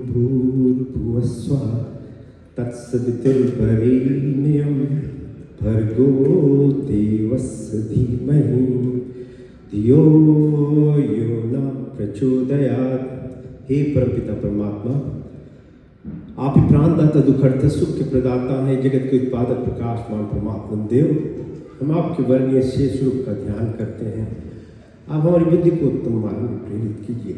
भूर्भुवस्वः तत्सवितुर्वरेण्यं भर्गो देवस्य धीमहि धियो यो न प्रचोदयात्। हे परमपिता परमात्मा, आप ही प्राणदाता, दुखहर्ता, सुख के प्रदाता हैं, जगत के उत्पादक प्रकाशमान परमात्मा देव। हम आपके वर्णीय शेष रूप का ध्यान करते हैं। आप हमारी बुद्धि को उत्तम मार्ग में प्रेरित कीजिए।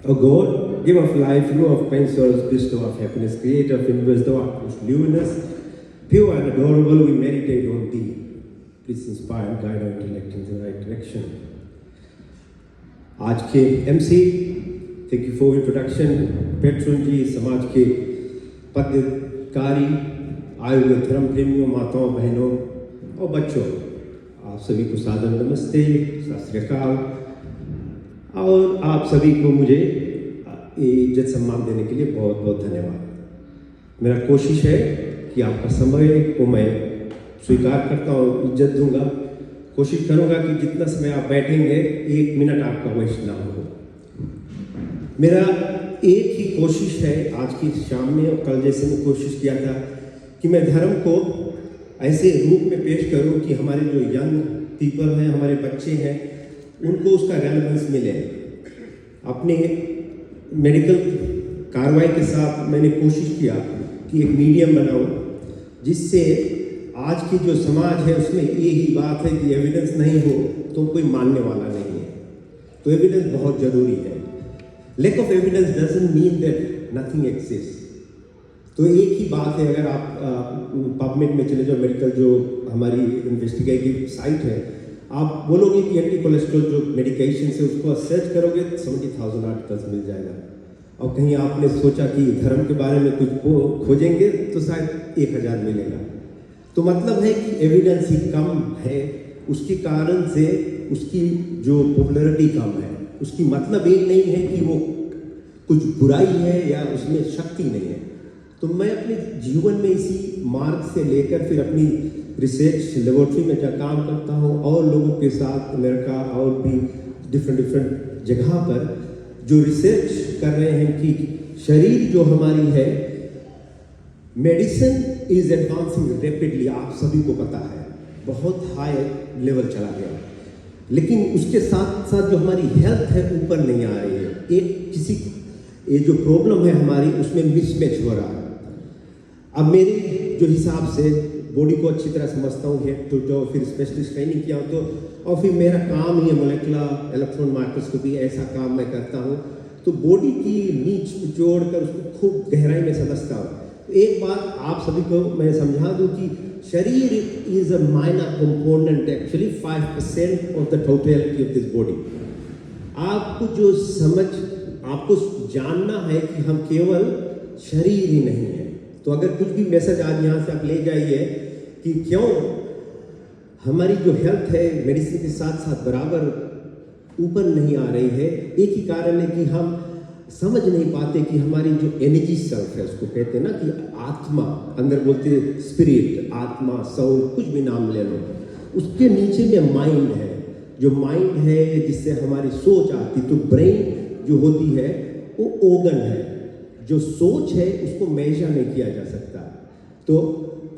O God, give of life, remover of pain, sorrows, bestower of happiness, creator of universe, thou art most luminous, pure and adorable, we meditate on thee. Please inspire and guide our intellect in the right direction. आज के MC, thank you for introduction. Patron ji, समाज के पदाधिकारी, आए हुए धर्म प्रेमियों, माताओं, बहनों और बच्चों, आप सभी को सादर नमस्ते, सत श्री अकाल। और आप सभी को मुझे इज्जत सम्मान देने के लिए बहुत बहुत धन्यवाद। मेरा कोशिश है कि आपका समय को मैं स्वीकार करता हूँ, इज्जत दूंगा। कोशिश करूंगा कि जितना समय आप बैठेंगे 1 मिनट आपका वेस्ट ना हो। मेरा एक ही कोशिश है आज की शाम में, और कल जैसे मैं कोशिश किया था कि मैं धर्म को ऐसे रूप में पेश करूं कि हमारे जो यंग पीपल हैं, हमारे बच्चे हैं, उनको उसका रेलेवेंस मिले। अपने मेडिकल कार्रवाई के साथ मैंने कोशिश किया कि एक मीडियम बनाऊं जिससे आज की जो समाज है उसमें ये ही बात है कि एविडेंस नहीं हो तो कोई मानने वाला नहीं है। तो एविडेंस बहुत ज़रूरी है। Lack of evidence doesn't mean that nothing exist. तो एक ही बात है, अगर आप पबमेड में चले जाओ, मेडिकल जो हमारी इन्वेस्टिगेटिव साइट है, आप बोलोगे कि एंटी कोलेस्ट्रॉल जो मेडिकेशन है उसको सर्च करोगे 70,000 आर्टिकल्स मिल जाएगा। और कहीं आपने सोचा कि धर्म के बारे में कुछ खोजेंगे तो शायद 1000 मिलेगा। तो मतलब है कि एविडेंस ही कम है, उसके कारण से उसकी जो पॉपुलैरिटी कम है। उसकी मतलब ये नहीं है कि वो कुछ बुराई है या उसमें शक्ति नहीं है। तो मैं अपने जीवन में इसी मार्ग से लेकर फिर अपनी रिसर्च लेबोरेटरी में जा काम करता हूँ और लोगों के साथ अमेरिका और भी डिफरेंट जगह पर जो रिसर्च कर रहे हैं कि शरीर जो हमारी है, मेडिसिन इज एडवांसिंग रैपिडली। आप सभी को पता है बहुत हाई लेवल चला गया, लेकिन उसके साथ साथ जो हमारी हेल्थ है ऊपर नहीं आ रही है। ये जो प्रॉब्लम है हमारी, उसमें मिसमैच हो रहा है। अब मेरे जो हिसाब से बॉडी को अच्छी तरह समझता हूँ, हेड टू टो, फिर स्पेशलिस्ट ट्रेनिंग किया तो, और फिर मेरा काम ही है मोलेकुलर इलेक्ट्रॉन माइक्रोस्कोपी, ऐसा काम मैं करता हूँ। तो बॉडी की नीच जोड़ कर उसको खूब गहराई में समझता हूँ। तो एक बात आप सभी को मैं समझा दूँ कि शरीर is a minor component, actually 5% of the totality of this body. आपको जो आपको जानना है कि हम केवल शरीर ही नहीं है। तो अगर कुछ भी मैसेज आज यहाँ से आप ले जाइए कि क्यों हमारी जो हेल्थ है मेडिसिन के साथ साथ बराबर ऊपर नहीं आ रही है, एक ही कारण है कि हम समझ नहीं पाते कि हमारी जो एनर्जी सेल्फ है, उसको कहते हैं ना कि आत्मा, अंदर बोलते हैं स्पिरिट, आत्मा, सोल, कुछ भी नाम ले लो, उसके नीचे में माइंड है। जो माइंड है जिससे हमारी सोच आती, तो ब्रेन जो होती है वो ऑर्गन है। जो सोच है उसको मेजर नहीं किया जा सकता। तो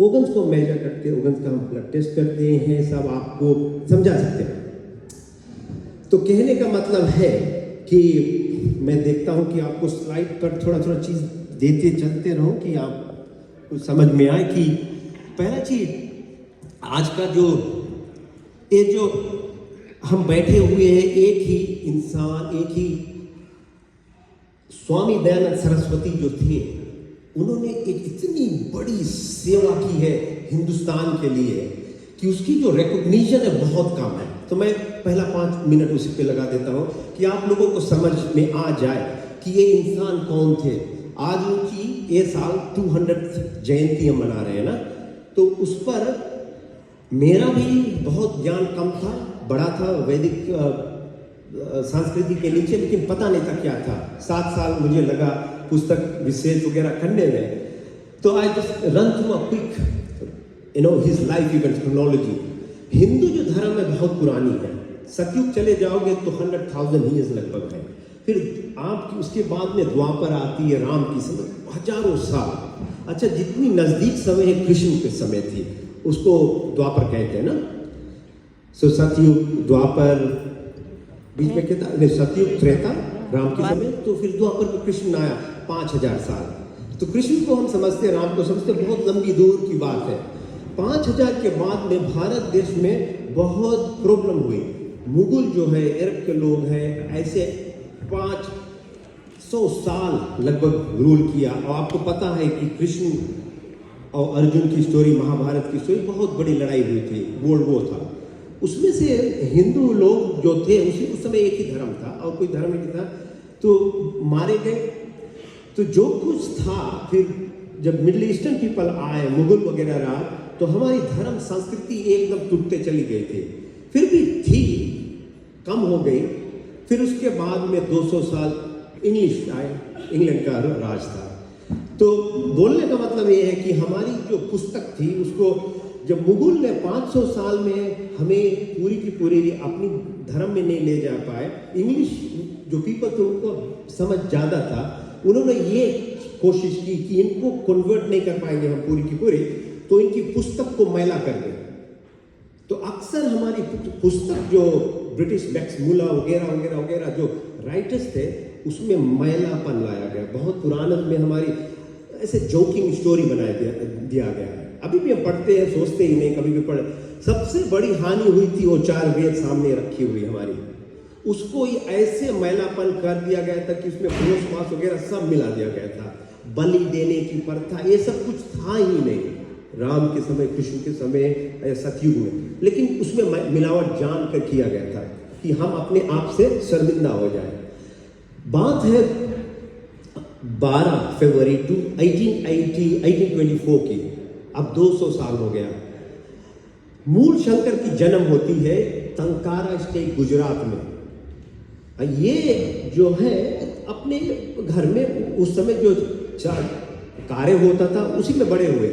ऑर्गन्स को मेजर करते, ऑर्गन्स का हम ब्लड टेस्ट करते हैं, सब आपको समझा सकते हैं। तो कहने का मतलब है कि मैं देखता हूं कि आपको स्लाइड पर थोड़ा चीज देते चलते रहूं कि आपको समझ में आए कि पहला चीज आज का जो हम बैठे हुए हैं, एक ही इंसान, एक ही स्वामी दयानंद सरस्वती जो थे, उन्होंने एक इतनी बड़ी सेवा की है हिंदुस्तान के लिए कि उसकी जो रिकॉग्निशन है बहुत कम है। तो मैं पहला 5 मिनट उसी पे लगा देता हूँ कि आप लोगों को समझ में आ जाए कि ये इंसान कौन थे। आज उनकी ये साल 200th जयंती हम मना रहे हैं ना, तो उस पर मेरा भी बहुत ज्ञान कम था, बड़ा था वैदिक संस्कृति के नीचे, लेकिन पता नहीं था क्या था। 7 साल मुझे लगा पुस्तक रिसर्च वगैरह करने में। तो I just run through a quick his life event chronology. Hindu जो धर्म है बहुत पुरानी है, सतयुग चले जाओगे तो 100,000 ईयर्स लगभग है। फिर आपकी उसके बाद में द्वापर आती है, राम की समय, हजारों साल। अच्छा, जितनी नजदीक समय है कृष्ण के समय थी उसको द्वापर कहते हैं ना। सो सतयुग, द्वापर, बीच में कहता नहीं, सतयुग त्रेता राम के समय, तो फिर द्वापर में कृष्ण आया 5000 साल। तो कृष्ण को हम समझते हैं, राम को समझते, बहुत लंबी दूर की बात है। 5000 के बाद में भारत देश में बहुत प्रॉब्लम हुई। मुगल जो है, अरब के लोग हैं, ऐसे 500 साल लगभग रूल किया। और आपको पता है कि कृष्ण और अर्जुन की स्टोरी, महाभारत की स्टोरी, बहुत बड़ी लड़ाई हुई थी, वर्ल्ड वॉर था। उसमें से हिंदू लोग जो थे, उस समय एक ही धर्म था और कोई धर्म नहीं था, तो मारे गए। तो जो कुछ था, फिर जब मिडिल ईस्टर्न पीपल आए, मुगल वगैरह रहा, तो हमारी धर्म संस्कृति एकदम टूटते चली गई थी। फिर भी थी, कम हो गई। फिर उसके बाद में 200 साल इंग्लिश आए, इंग्लैंड का राज था। तो बोलने का मतलब ये है कि हमारी जो पुस्तक थी, उसको जब मुगल ने 500 साल में हमें पूरी की पूरी अपनी धर्म में नहीं ले जा पाए, इंग्लिश जो पीपल थे उनको समझ ज़्यादा था, उन्होंने ये कोशिश की कि इनको कन्वर्ट नहीं कर पाएंगे हम पूरी की पूरी, तो इनकी पुस्तक को मैला कर दें। तो अक्सर हमारी पुस्तक जो ब्रिटिश मैक्समुला वगैरह वगैरह वगैरह जो राइटर्स थे, उसमें मैलापन लाया गया। बहुत पुराने में हमारी ऐसे जोकिंग स्टोरी बनाया दिया गया है। अभी भी हम पढ़ते हैं, सोचते ही नहीं, कभी भी पढ़े। सबसे बड़ी हानि हुई थी वो 4 वेद सामने रखी हुई हमारी, उसको ही ऐसे मैलापन कर दिया गया था कि उसमें भोज मांस वगैरह सब मिला दिया गया था। बलि देने की प्रथा, ये सब कुछ था ही नहीं राम के समय, कृष्ण के समय या सतयुग में। लेकिन उसमें मिलावट जान कर किया गया था कि हम अपने आप से शर्मिंदा हो जाए। बात है 12 फरवरी 1824 की। अब 200 साल हो गया। मूल शंकर की जन्म होती है टंकारा स्टेट, गुजरात में। ये जो है अपने घर में उस समय जो कार्य होता था उसी में बड़े हुए।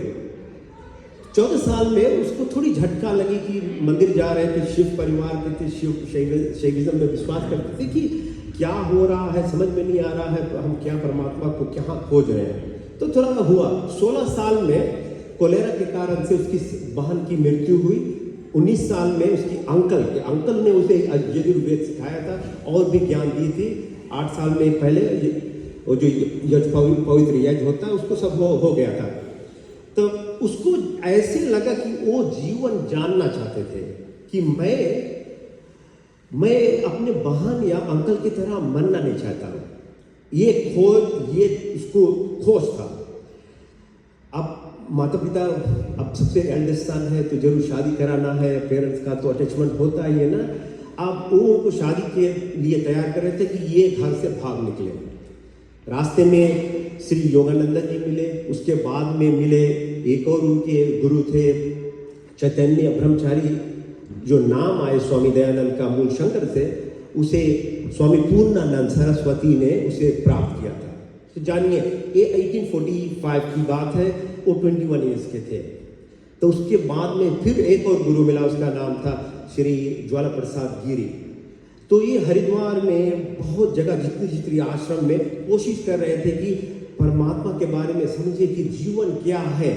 14 साल में उसको थोड़ी झटका लगी कि मंदिर जा रहे थे, शिव परिवार के थे, शैविज्म में विश्वास करते थे कि क्या हो रहा है, समझ में नहीं आ रहा है, तो हम क्या परमात्मा को क्या खोज रहे हैं। तो थोड़ा हुआ। 16 साल में कोलेरा के कारण से उसकी बहन की मृत्यु हुई। 19 साल में उसकी अंकल ने उसे यजुर्वेद सिखाया था और भी ज्ञान दी थी। 8 साल में पहले वो जो पवित्र यज्ञ होता है उसको सब हो गया था। तो उसको ऐसे लगा कि वो जीवन जानना चाहते थे कि मैं अपने बहन या अंकल की तरह मरना नहीं चाहता हूँ। ये उसको खोज था। अब माता पिता, अब सबसे एल्डेस्ट सन है तो जरूर शादी कराना है, पेरेंट्स का तो अटैचमेंट होता ही है ना। अब वो उनको शादी के लिए तैयार कर रहे थे कि ये घर से भाग निकले। रास्ते में श्री योगानंद जी मिले, उसके बाद में मिले एक और उनके गुरु थे चैतन्य ब्रह्मचारी, जो नाम आए स्वामी दयानंद का मूल शंकर से, उसे स्वामी पूर्णानंद सरस्वती ने उसे प्राप्त किया था। तो जानिए, ये 1845 की बात है, वो 21 ईयर्स के थे। तो उसके बाद में फिर एक और गुरु मिला, उसका नाम था श्री ज्वाला प्रसाद गिरी। तो ये हरिद्वार में बहुत जगह जितनी आश्रम में कोशिश कर रहे थे कि परमात्मा के बारे में समझे कि जीवन क्या है।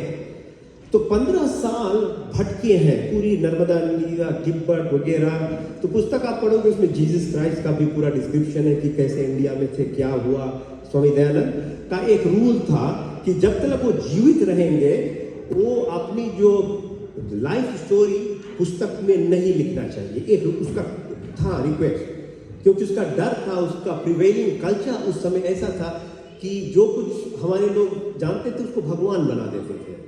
तो 15 साल भटके हैं, पूरी नर्मदा नदी, तिब्बत वगैरह। तो पुस्तक आप पढ़ोगे, उसमें जीसस क्राइस्ट का भी पूरा डिस्क्रिप्शन है कि कैसे इंडिया में थे, क्या हुआ। स्वामी दयानंद का एक रूल था कि जब तक वो जीवित रहेंगे, वो अपनी जो लाइफ स्टोरी पुस्तक में नहीं लिखना चाहिए। एक उसका था रिक्वेस्ट, क्योंकि उसका डर था, उसका प्रिवेलिंग कल्चर उस समय ऐसा था कि जो कुछ हमारे लोग जानते थे उसको भगवान बना देते थे।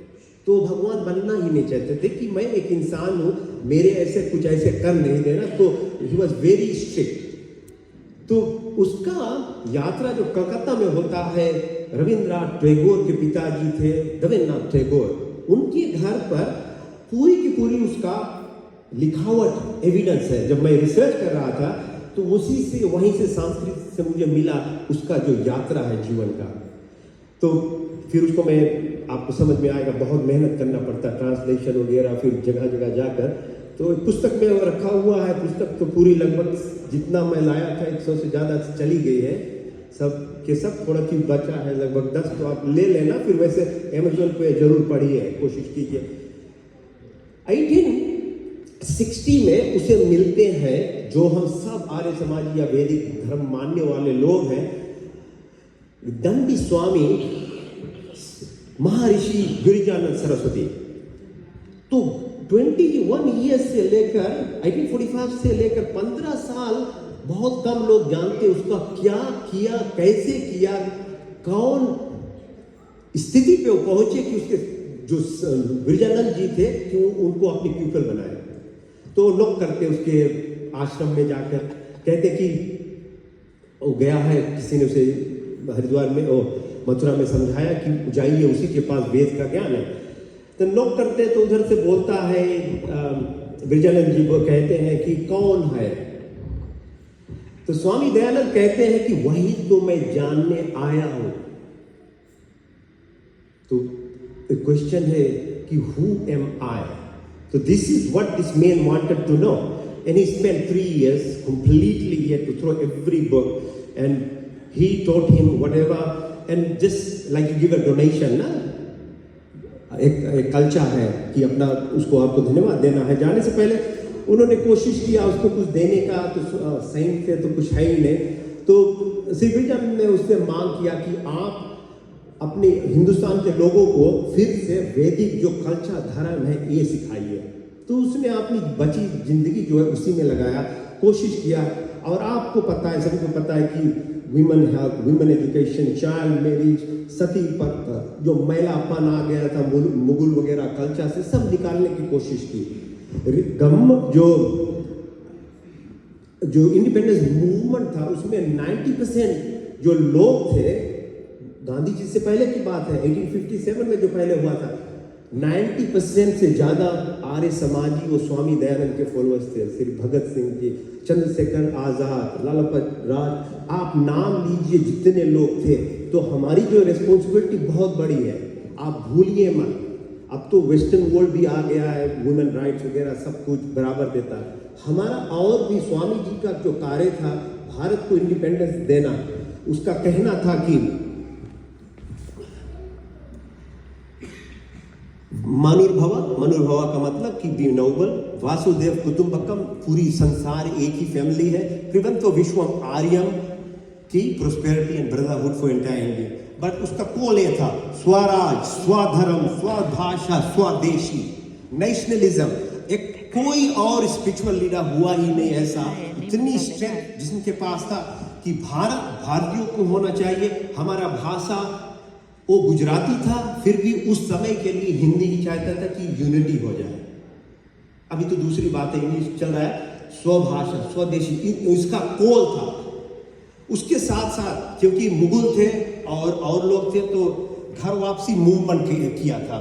तो भगवान बनना ही नहीं चाहते थे कि मैं एक इंसान हूँ, मेरे ऐसे कुछ ऐसे कर नहीं देना। तो ही वॉज वेरी स्ट्रिक्ट। तो उसका यात्रा जो कलकत्ता में होता है, रविंद्रनाथ टैगोर के पिताजी थे देवेंद्रनाथ टैगोर, उनके घर पर पूरी की पूरी उसका लिखावट एविडेंस है। जब मैं रिसर्च कर रहा था तो उसी से, वहीं से संस्कृत से मुझे मिला उसका जो यात्रा है जीवन का। तो फिर उसको मैं, आपको समझ में आएगा, बहुत मेहनत करना पड़ता, ट्रांसलेशन वगैरह, फिर जगह जगह जाकर। तो पुस्तक में वो रखा हुआ है। पुस्तक तो पूरी लगभग जितना मैं लाया था 100 से ज़्यादा चली गई है, सब के सब थोड़ा चीज बचा है, लगभग 10 तो आप ले लेना। फिर वैसे अमेजोन पे जरूर पढ़िए, कोशिश कीजिए। 1860 में उसे मिलते हैं जो हम सब आर्य समाजी या वैदिक धर्म मानने वाले लोग हैं, दंडी स्वामी महर्षि गिरिजानंद सरस्वती। तो 21 ईयर्स से लेकर 1845 से लेकर 15 साल बहुत कम लोग जानते उसका क्या किया, कैसे किया, कौन स्थिति पे वो पहुंचे कि उसके जो गिरिजानंद जी थे कि उनको अपनी प्यूपल बनाए। तो लोग करते उसके आश्रम में जाकर, कहते कि वो गया है, किसी ने उसे हरिद्वार में मथुरा में समझाया कि जाइए, उसी के पास वेद का ज्ञान है। तो लोग करते तो उधर से बोलता है गिरिजानंद जी, वो कहते हैं कि कौन है? तो स्वामी दयानंद कहते हैं कि वही तो मैं जानने आया हूं। तो क्वेश्चन है कि हु एम आई? तो this is what this man wanted to know, and he spent 3 years completely he had to throw every book and he taught him whatever, and just like you give a donation ना, एक culture है कि अपना उसको आपको धन्यवाद देना है। जाने से पहले उन्होंने कोशिश किया उसको कुछ देने का, तो सही से तो कुछ है ही नहीं। तो श्री गिरिजानंद ने उससे मांग किया कि आप अपने हिंदुस्तान के लोगों को फिर से वैदिक जो कल्चर धर्म है ये सिखाइए। तो उसने अपनी बची जिंदगी जो है उसी में लगाया, कोशिश किया। और आपको पता है, सभी को पता है कि women health, women education, child marriage, sati प्रथा, जो महिलापन आ गया था मुगल वगैरह कल्चर से, सब निकालने की कोशिश की। जो इंडिपेंडेंस मूवमेंट था उसमें 90% जो लोग थे, गांधी जी से पहले की बात है, 1857 में जो पहले हुआ था, 90% से ज्यादा आर्य समाजी वो स्वामी दयानंद के फॉलोअर्स थे। श्री भगत सिंह जी, चंद्रशेखर आजाद, लाला राज, आप नाम लीजिए जितने लोग थे। तो हमारी जो रिस्पॉन्सिबिलिटी बहुत बड़ी है, आप भूलिए मत। अब तो वेस्टर्न वर्ल्ड भी आ गया है, वुमेन राइट्स वगैरह सब कुछ बराबर देता है। हमारा और भी स्वामी जी का जो कार्य था भारत को इंडिपेंडेंस देना, उसका कहना था कि मनुर्भवा का मतलब कि बी नोबल, वासुदेव कुटुंबकम, पूरी संसार एक ही फैमिली है, प्रिवंतो विश्वम आर्यम की prosperity and brotherhood for entire India. But उसका कोल ये था, स्वराज, स्वधर्म, स्वभाषा, स्वदेशी, नेशनलिज्म। एक कोई और स्पिरिचुअल लीडर हुआ ही नहीं ऐसा, इतनी स्ट्रेंथ जिसके पास था कि भारतीयों को होना चाहिए। हमारा भाषा वो गुजराती था, फिर भी उस समय के लिए हिंदी ही चाहता था कि यूनिटी हो जाए। अभी तो दूसरी बात है, इंग्लिश चल रहा है, स्वभाषा, स्वदेशी, इसका कोल था। उसके साथ साथ क्योंकि मुगल थे और लोग थे, तो घर वापसी मूवमेंट किया था,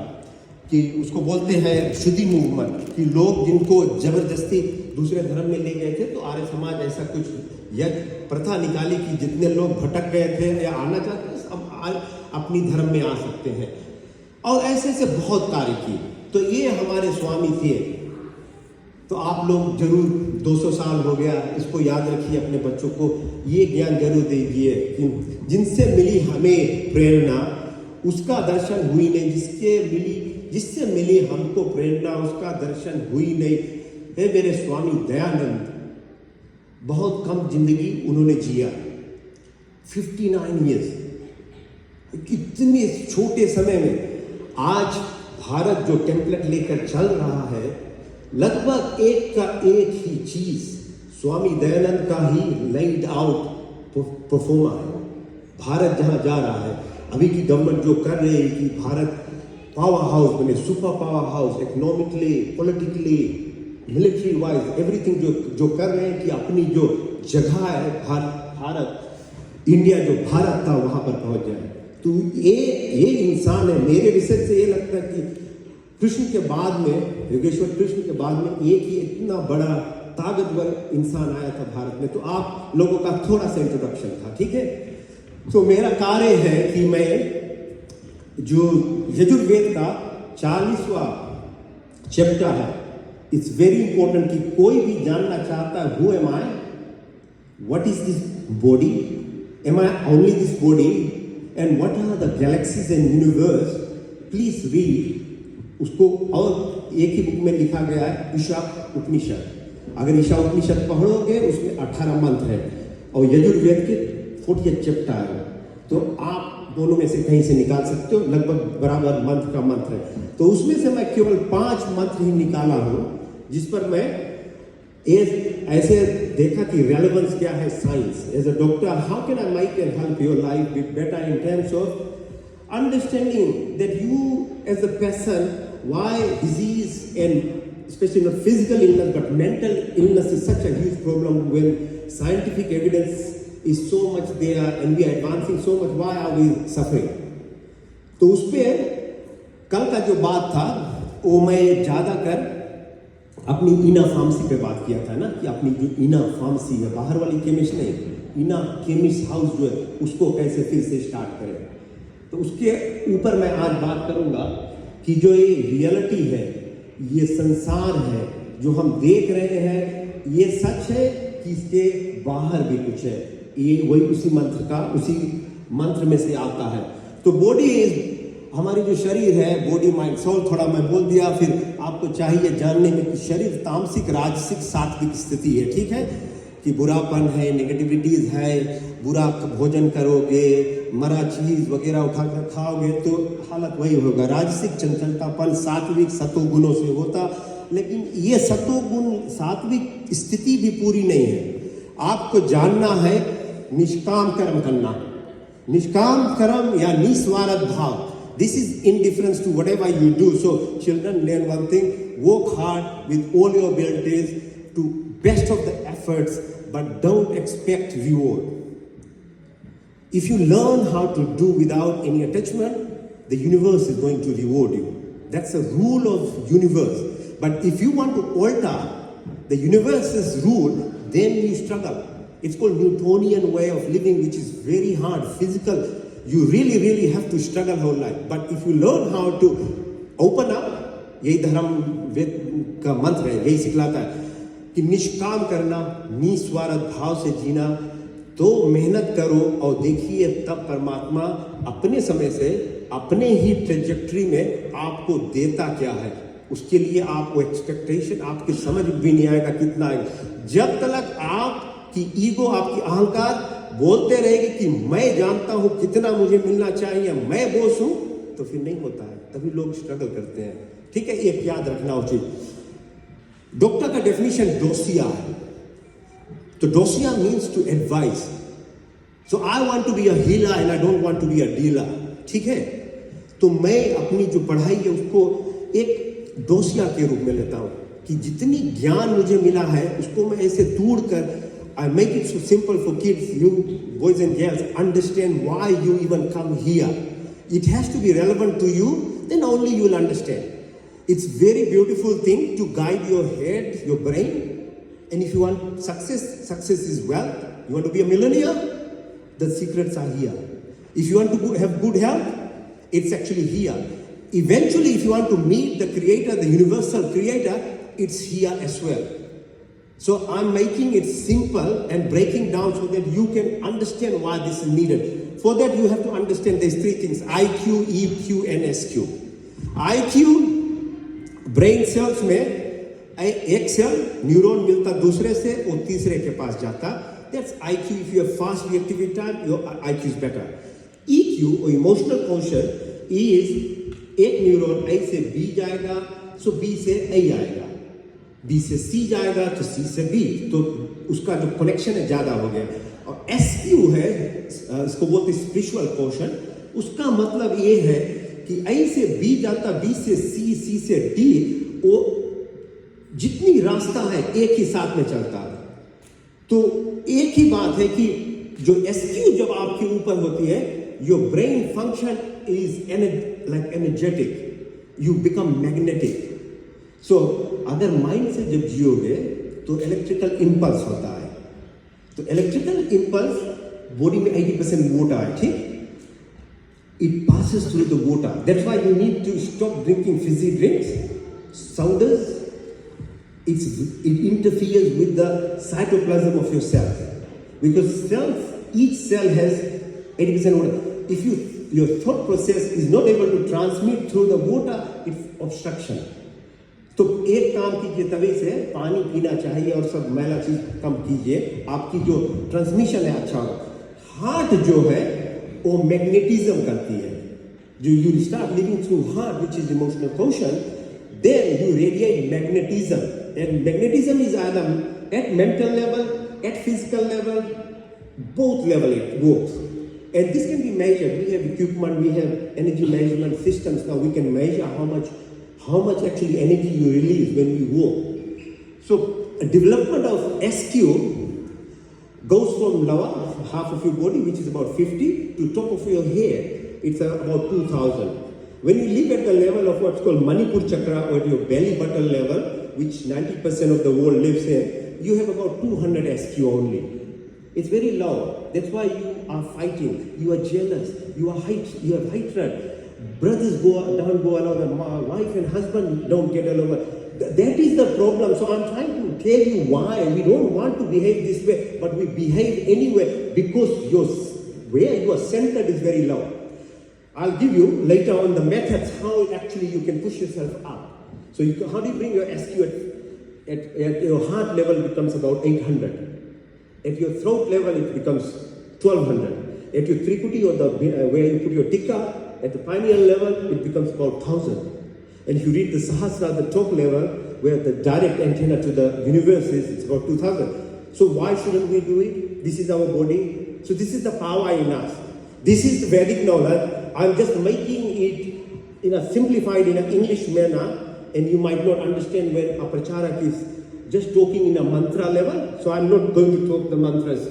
कि उसको बोलते हैं शुद्धि मूवमेंट, कि लोग जिनको जबरदस्ती दूसरे धर्म में ले गए थे। तो आर्य समाज ऐसा कुछ यज्ञ प्रथा निकाली कि जितने लोग भटक गए थे या आना चाहते थे, अब अपनी धर्म में आ सकते हैं। और ऐसे ऐसे बहुत कार्य किए। तो ये हमारे स्वामी थे। तो आप लोग जरूर 200 साल हो गया, इसको याद रखिए, अपने बच्चों को ये ज्ञान जरूर दीजिए कि जिनसे मिली हमें प्रेरणा उसका दर्शन हुई नहीं, जिससे मिली हमको प्रेरणा उसका दर्शन हुई नहीं। हे मेरे स्वामी दयानंद, बहुत कम जिंदगी उन्होंने जिया, 59 ईयर्स। कितने छोटे समय में आज भारत जो टेम्पलेट लेकर चल रहा है, लगभग एक का एक ही चीज स्वामी दयानंद का ही लेड आउट परफॉर्मा है। भारत जहां जा रहा है, अभी की गवर्नमेंट जो कर रही है कि भारत पावर हाउस बने, super power house, economically, politically, military wise, everything जो कर रहे हैं कि अपनी जो जगह है भारत, इंडिया जो भारत था वहां पर पहुंच जाए। तो ये इंसान है। मेरे रिसर्च से ये लगता है कि कृष्ण के बाद में, योगेश्वर कृष्ण के बाद में एक ही इतना बड़ा ताकतवर इंसान आया था भारत में। तो आप लोगों का थोड़ा सा इंट्रोडक्शन था, ठीक है। तो मेरा कार्य है कि मैं जो यजुर्वेद का 40वां चैप्टर है, इट्स वेरी इंपॉर्टेंट कि कोई भी जानना चाहता है who am I, what is this body, am I only this body, and what are the galaxies and universe, please read उसको। और एक ही बुक में लिखा गया है ईशा उपनिषद। अगर ईशा उपनिषद पढ़ोगे उसमें 18 मंत्र है और यजुर्वेद के 40 चैप्टर है, तो आप दोनों में से कहीं से निकाल सकते हो, लगभग बराबर मंत्र का मंत्र है। तो उसमें से मैं केवल 5 मंत्र ही निकाला हूं जिस पर मैं ऐसे देखा कि रेलेवेंस क्या है science. As a doctor, how can I make and help your life be better in terms of understanding that you as a person, why disease and especially not physical illness but mental illness is such a huge problem when scientific evidence is so much there and we are advancing so much, why are we suffering? तो उस पर कल का जो बात था वो मैं ज़्यादा कर अपनी इना फार्मेसी पे बात किया था ना, कि अपनी जो इना फार्मेसी है, बाहर वाली केमिस्ट नहीं, इना केमिस्ट हाउस जो है उसको कैसे फिर से स्टार्ट करें। तो उसके ऊपर मैं आज बात करूंगा कि जो ये रियलिटी है, ये संसार है जो हम देख रहे हैं, ये सच है कि इसके बाहर भी कुछ है। ये वही उसी मंत्र में से आता है। तो बॉडी हमारी जो शरीर है, बॉडी माइंड सोल, थोड़ा मैं बोल दिया। फिर आपको चाहिए जानने में कि शरीर तामसिक, राजसिक, सात्विक स्थिति है, ठीक है, कि बुरापन है, नेगेटिविटीज है, बुरा भोजन करोगे, मरा चीज वगैरह उठा कर खाओगे तो हालत वही होगा। राजसिक चंचलतापन सात्विक सतोगुणों से होता, लेकिन ये सतोगुण सात्विक स्थिति भी पूरी नहीं है। आपको जानना है निष्काम कर्म करना, निष्काम कर्म या निस्वार्थ भाव। This is indifference to whatever you do. So children, learn one thing: work hard with all your abilities to best of the efforts, but don't expect reward. If you learn how to do without any attachment, the universe is going to reward you. That's a rule of universe. But if you want to alter the universe's rule, then you struggle. It's called Newtonian way of living, which is very hard, physical. You really, really have to struggle whole life. But if you learn how to open up, यही धर्म वेद का मंत्र है, यही सिखलाता है कि निष्काम करना, निस्वार्थ भाव से जीना। तो मेहनत करो और देखिए तब परमात्मा अपने समय से अपने ही ट्रेजेक्ट्री में आपको देता क्या है। उसके लिए आपको एक्सपेक्टेशन आपकी समझ भी नहीं आएगा कितना आएगा। जब तक आपकी ईगो, आपकी अहंकार बोलते रहेगी कि मैं जानता हूं कितना मुझे मिलना चाहिए, मैं बॉस हूं, तो फिर नहीं होता है, तभी लोग स्ट्रगल करते हैं, ठीक है। एक याद रखना उचित। डॉक्टर का डेफिनेशन डोसिया है, तो docia means to advise. So I want to be a healer and I don't want to be a dealer, ठीक है। तो मैं अपनी जो पढ़ाई है उसको एक डोसिया के रूप में लेता हूं कि जितनी ज्ञान मुझे मिला है उसको मैं ऐसे तोड़ कर I make it so simple for kids, you boys and girls, understand why you even come here. It has to be relevant to you, then only you will understand. It's very beautiful thing to guide your head, your brain. And if you want success, success is wealth. You want to be a millionaire? The secrets are here. If you want to have good health, it's actually here. Eventually, if you want to meet the creator, the universal creator, it's here as well. So I'm making it simple and breaking down so that you can understand why this is needed. For that you have to understand these three things: IQ, EQ and SQ. IQ, brain cells में एक cell neuron मिलता दूसरे से और तीसरे के पास जाता, that's IQ. If you have fast reactivity time, your IQ is better. EQ or emotional quotient is एक न्यूरॉन A से B जाएगा, so B से A आएगा, B से C जाएगा तो C से B, तो उसका जो कनेक्शन है ज्यादा हो गया। और SQ है, इसको बोलते हैं स्पिरिचुअल क्वोशंट, उसका मतलब ये है कि A से B जाता, B से C, C से D, वो जितनी रास्ता है एक ही साथ में चलता है। तो एक ही बात है कि जो SQ जब आपके ऊपर होती है, your brain function is like energetic, you become magnetic. So अगर माइंड से जब जियोगे तो इलेक्ट्रिकल इंपल्स होता है, तो इलेक्ट्रिकल इंपल्स बॉडी में 80% वाटर है, ठीक। It passes through the water. That's why you need to stop drinking fizzy drinks, sodas, it interferes with the cytoplasm of your cells. Because each cell has 80% water. If your thought process is not able to transmit through the water, it's obstruction. तो एक काम कीजिए, तभी से पानी पीना चाहिए और सब मैला चीज कम कीजिए, आपकी जो ट्रांसमिशन है अच्छा हो. हार्ट जो है वो मैग्नेटिज्म करती है. जो you start living through heart, which is emotional quotient, then you radiate magnetism. And magnetism is either at mental level, at physical level, both level it works. And this can be measured. We have equipment, we have energy measurement systems. Now we can measure how much actually energy you release when you walk. So a development of SQ goes from lower half of your body, which is about 50, to top of your head, it's about 2000. When you live at the level of what's called Manipur Chakra, or your belly button level, which 90% of the world lives in, you have about 200 SQ only. It's very low. That's why you are fighting, you are jealous, you have hatred. Brothers don't go along, wife and husband don't get along. That is the problem. So I'm trying to tell you why we don't want to behave this way, but we behave anyway because where you are centered is very low. I'll give you later on the methods how actually you can push yourself up. So how do you bring your SQ at your heart level? It becomes about 800. At your throat level, it becomes 1200. At your trikuti, or where you put your tikka, at the pineal level, it becomes about 1000. And if you read the Sahasra, the top level, where the direct antenna to the universe is, it's about 2000. So why shouldn't we do it? This is our body. So this is the power in us. This is the Vedic knowledge. I'm just making it in a simplified, in an English manner, and you might not understand when a pracharak is just talking in a mantra level. So I'm not going to talk the mantras,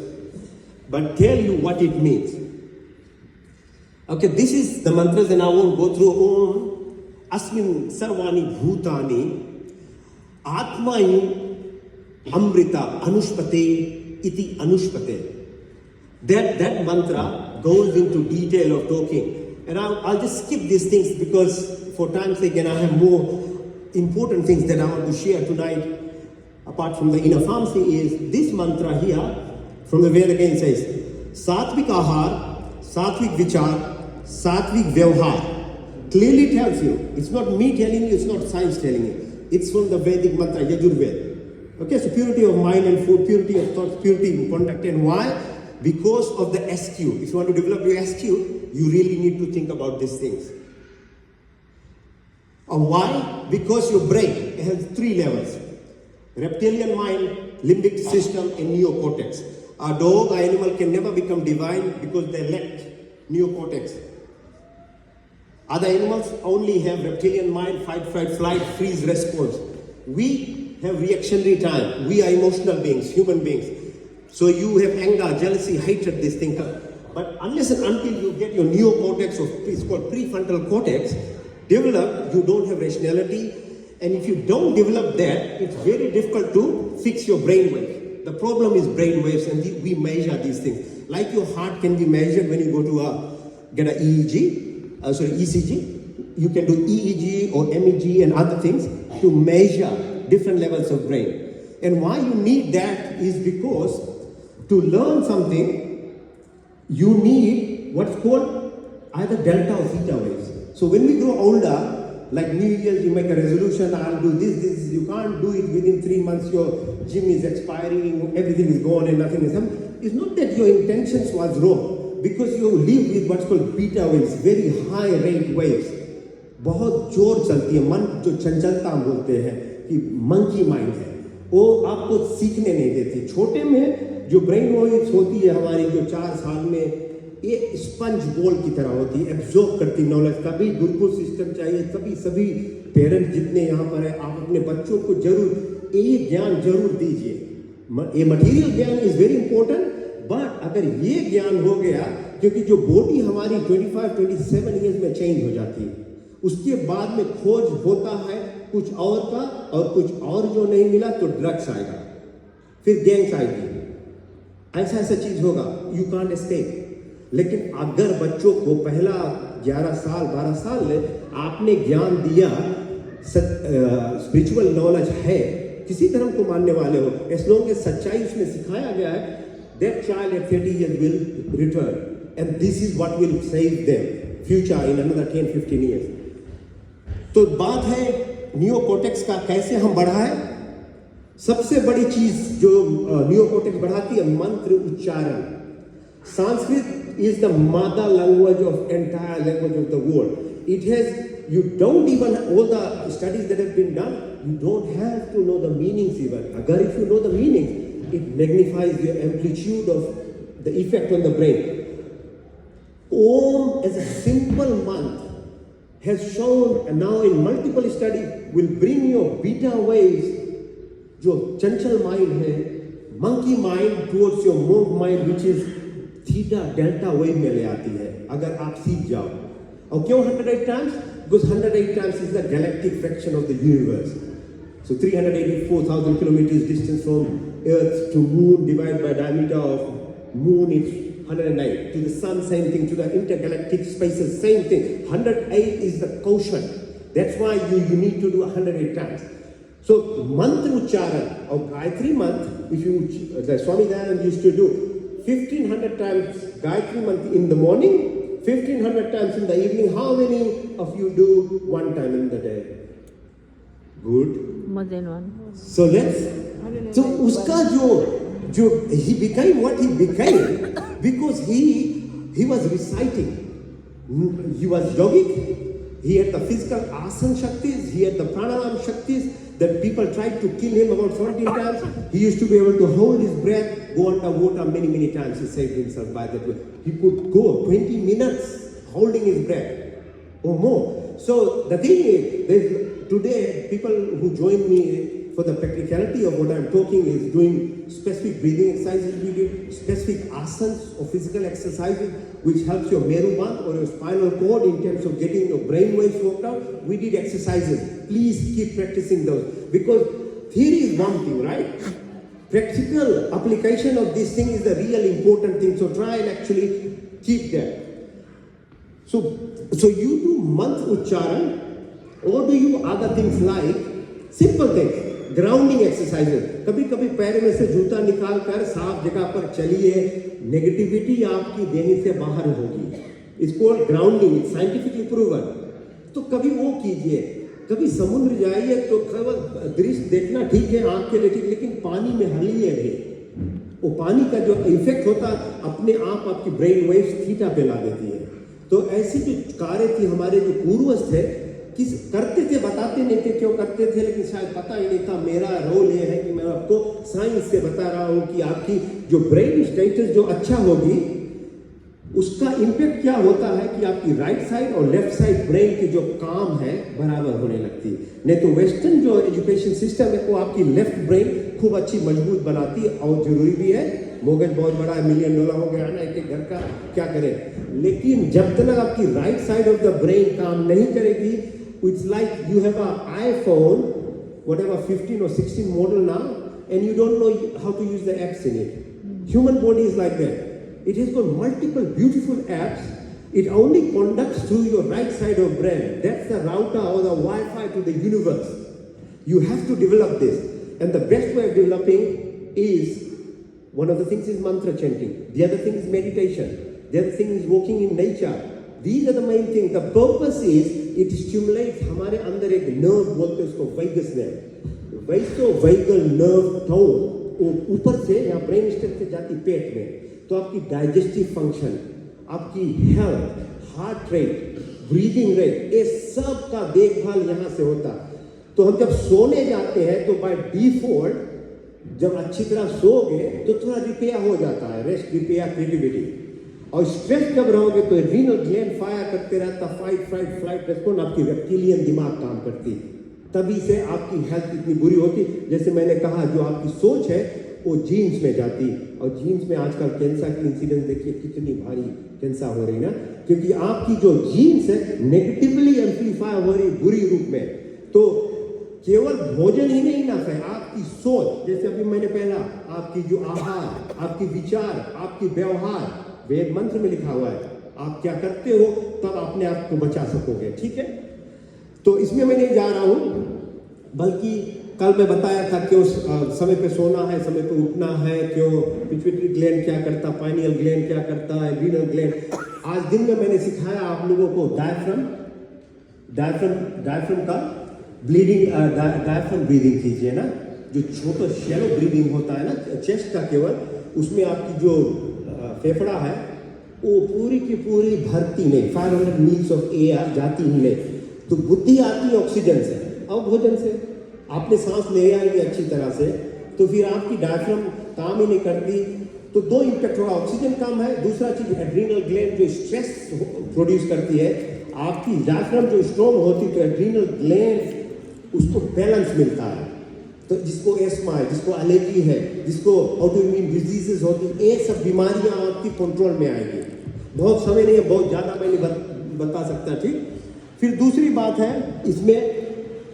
but tell you what it means. Okay, this is the mantras, and I won't go through. Om Asmin Sarvani Bhutani Atmayu Amrita Anushpate Iti Anushpate. That mantra goes into detail of talking. And I'll just skip these things because for time's sake, and I have more important things that I want to share tonight. Apart from the inner pharmacy, is this mantra here from the Veda again says Satvik Ahar, Satvik Vichar, Satvik Vyavhar. Clearly tells you, it's not me telling you, it's not science telling you. It's from the Vedic mantra, Yajurveda. Okay, so purity of mind and food, purity of thoughts, purity of conduct. And why? Because of the SQ. If you want to develop your SQ, you really need to think about these things. And why? Because your brain has 3 levels. Reptilian mind, limbic system, and neocortex. A dog, an animal can never become divine because they lack neocortex. Other animals only have reptilian mind, fight, flight, freeze, response. We have reactionary time. We are emotional beings, human beings. So you have anger, jealousy, hatred, this thing. But unless and until you get your neocortex, or it's called prefrontal cortex, develop, you don't have rationality. And if you don't develop that, it's very difficult to fix your brain wave. The problem is brain waves, and we measure these things. Like your heart can be measured when you go to get an ECG. You can do EEG or MEG and other things to measure different levels of brain. And why you need that is because to learn something, you need what's called either delta or theta waves. So when we grow older, like New Year's, you make a resolution, I'll do this. You can't do it within 3 months. Your gym is expiring, everything is gone and nothing is happening. It's not that your intentions was wrong, because you live with what's called beta waves, very high rate waves. बहुत जोर चलती है, मन जो चंचलता बोलते हैं कि मंकी माइंड है, वो आपको सीखने नहीं देती. छोटे में जो ब्रेन वेव्स होती है हमारी, जो 4 साल में, ये स्पंज बॉल की तरह होती है, एब्जॉर्ब करती नॉलेज. कभी गुरुकुल सिस्टम चाहिए, कभी सभी पेरेंट्स जितने यहाँ पर है, आप अपने बच्चों को जरूर ये ज्ञान जरूर दीजिए. ये मटेरियल ज्ञान इज वेरी इंपॉर्टेंट, बट अगर ये ज्ञान हो गया, क्योंकि जो बॉडी हमारी 25-27 ईयर्स में चेंज हो जाती है, उसके बाद में खोज होता है कुछ और का, और कुछ और जो नहीं मिला तो ड्रग्स आएगा, फिर गैंग्स आएगी, ऐसा चीज होगा. You can't escape. लेकिन अगर बच्चों को पहला 11 साल 12 साल आपने ज्ञान दिया, स्पिरिचुअल नॉलेज है, किसी धर्म को मानने वाले हो, as long as सच्चाई उसमें सिखाया गया है, that child at 30 years will return, and this is what will save them future in another 10-15 years. तो बात है नियोकॉर्टेक्स का कैसे हम बढ़ाएं। सबसे बड़ी चीज जो नियोकॉर्टेक्स बढ़ाती है, मंत्र उच्चारण। Sanskrit is the mother language of entire language of the world. It has, you don't even, all the studies that have been done, you don't have to know the meanings even. Agar if you know the meanings, it magnifies the amplitude of the effect on the brain. Om as a simple mantra has shown, and now in multiple studies, will bring your beta waves, जो चंचल mind है, monkey mind towards your monk mind which is theta delta wave में ले आती है अगर आप सीख जाओ। और क्यों 108 times? Because 108 times is the galactic fraction of the universe. So 384,000 kilometers distance from Earth to Moon divided by diameter of Moon is 108. To the Sun, same thing. To the intergalactic spaces, same thing. 108 is the quotient. That's why you need to do 108 times. So mantra ucharan of Gayatri mantra, if you the Swami Dayananda used to do 1500 times Gayatri mantra in the morning, 1500 times in the evening. How many of you do one time in the day? Good. More than one. So so uska jo he became what he became because he was reciting. He was yogic. He had the physical asana shaktis. He had the pranayama shaktis. That people tried to kill him about 17 times. He used to be able to hold his breath, go underwater many times. He saved himself by that way. He could go 20 minutes holding his breath or more. So the thing is, today people who join me for the practicality of what I'm talking is doing specific breathing exercises. We do specific asanas or physical exercises which helps your meru bandh or your spinal cord in terms of getting your brain waves worked out. We did exercises. Please keep practicing those because theory is one thing, right? Practical application of this thing is the real important thing. So try and actually keep that. So you do mantra ucharan or do you other things like simple things. Grounding exercises, कभी कभी पैर में से जूता निकाल कर साफ जगह पर चलिए, नेगेटिविटी आपकी देने से बाहर होगी। इसको ग्राउंडिंग, इट्स साइंटिफिकली प्रूवन। तो कभी वो कीजिए, कभी समुद्र जाइए तो केवल दृश्य देखना ठीक है, आंख के लिए ठीक, लेकिन पानी में हलिए भी। वो पानी का जो इफेक्ट होता अपने आप आपकी ब्रेन वेव्स थीटा पे ला देती है। तो ऐसी जो कार्य थी हमारे जो पूर्वज थे, किस करते थे, बताते नहीं थे क्यों करते थे, लेकिन शायद पता ही नहीं था। मेरा रोल ये है कि मैं आपको साइंस से बता रहा हूँ कि आपकी जो ब्रेन स्टेटस जो अच्छा होगी उसका इम्पैक्ट क्या होता है कि आपकी राइट साइड और लेफ्ट साइड ब्रेन की जो काम है बराबर होने लगती है। नहीं तो वेस्टर्न जो एजुकेशन सिस्टम है वो आपकी लेफ्ट ब्रेन खूब अच्छी मजबूत बनाती है और जरूरी भी है। मगज बहुत बड़ा है, $1 मिलियन हो गया ना एक घर का, क्या करें। लेकिन जब तक आपकी right side of the brain काम नहीं करेगी, it's like you have an iPhone, whatever 15 or 16 model now, and you don't know how to use the apps in it. Human body is like that. It has got multiple beautiful apps. It only conducts through your right side of brain. That's the router or the Wi-Fi to the universe. You have to develop this. And the best way of developing is, one of the things is mantra chanting. The other thing is meditation. The other thing is walking in nature. These are the main things. The purpose is it stimulates हमारे अंदर एक nerve बोलते हैं उसको vagus nerve, vagal nerve tone ऊपर से यहाँ brain stem से जाती पेट में, तो आपकी डाइजेस्टिव फंक्शन, आपकी health, heart rate, breathing rate, ये सब का देखभाल यहाँ से होता। तो हम जब सोने जाते हैं तो बाय डिफॉल्ट जब अच्छी तरह सोओगे तो थोड़ा रिपेयर हो जाता है, रेस्ट, रिपेयर, क्रिएटिविटी। और स्ट्रेस जब रहोगे तो रीनल ग्लैंड फायर करते रहता, फाइट फ्लाइट रेस्पॉन्स, आपकी रेप्टिलियन दिमाग काम करती, तभी से आपकी हेल्थ इतनी बुरी होती। जैसे मैंने कहा जो आपकी सोच है वो जीन्स में जाती, और जीन्स में आजकल कैंसर की इंसिडेंस देखिए कितनी भारी कैंसर हो रही ना, क्योंकि आपकी जो जीन्स है नेगेटिवली एम्प्लीफाई हो रही बुरी रूप में। तो केवल भोजन ही नहीं ना है, आपकी सोच, जैसे अभी मैंने पहला आपकी जो आहार, आपकी विचार, आपकी व्यवहार, वेद मंत्र में लिखा हुआ है, आप क्या करते हो तब अपने आप को बचा सकोगे। ठीक है, तो इसमें मैं नहीं जा रहा हूं, बल्कि कल मैं बताया था क्यों समय पे सोना है, समय पे उठना है, क्यों पिट्यूटरी ग्लैंड क्या करता, पाइनियल ग्लैंड क्या करता है, एड्रीनल ग्लैंड। आज दिन में मैंने सिखाया आप लोगों को डायफ्राम का डायफ्राम ब्रीदिंग कीजिए ना, जो छोटा शैलो ब्रीदिंग होता है ना चेस्ट का केवल, उसमें आपकी जो फेफड़ा है वो पूरी की पूरी भरती नहीं, 500 मील्स ऑफ एयर जाती ही नहीं, तो बुद्धि आती है ऑक्सीजन से और भोजन से। आपने सांस ले आएंगे अच्छी तरह से तो फिर आपकी डायफ्राम काम ही नहीं करती, तो दो इम्पैक्ट होगा, ऑक्सीजन कम है, दूसरा चीज एड्रीनल ग्लैंड जो स्ट्रेस प्रोड्यूस करती है, आपकी डायफ्राम जो स्ट्रॉन्ग होती है तो एड्रीनल ग्लैंड उसको बैलेंस मिलता है। तो जिसको एस्मा है, जिसको एलर्जी है, जिसको ऑटोइम्यून डिजीजेस होती है, ये सब बीमारियां आपकी कंट्रोल में आएंगी। बहुत समय नहीं है, बहुत ज़्यादा मैं नहीं बता सकता, ठीक। फिर दूसरी बात है, इसमें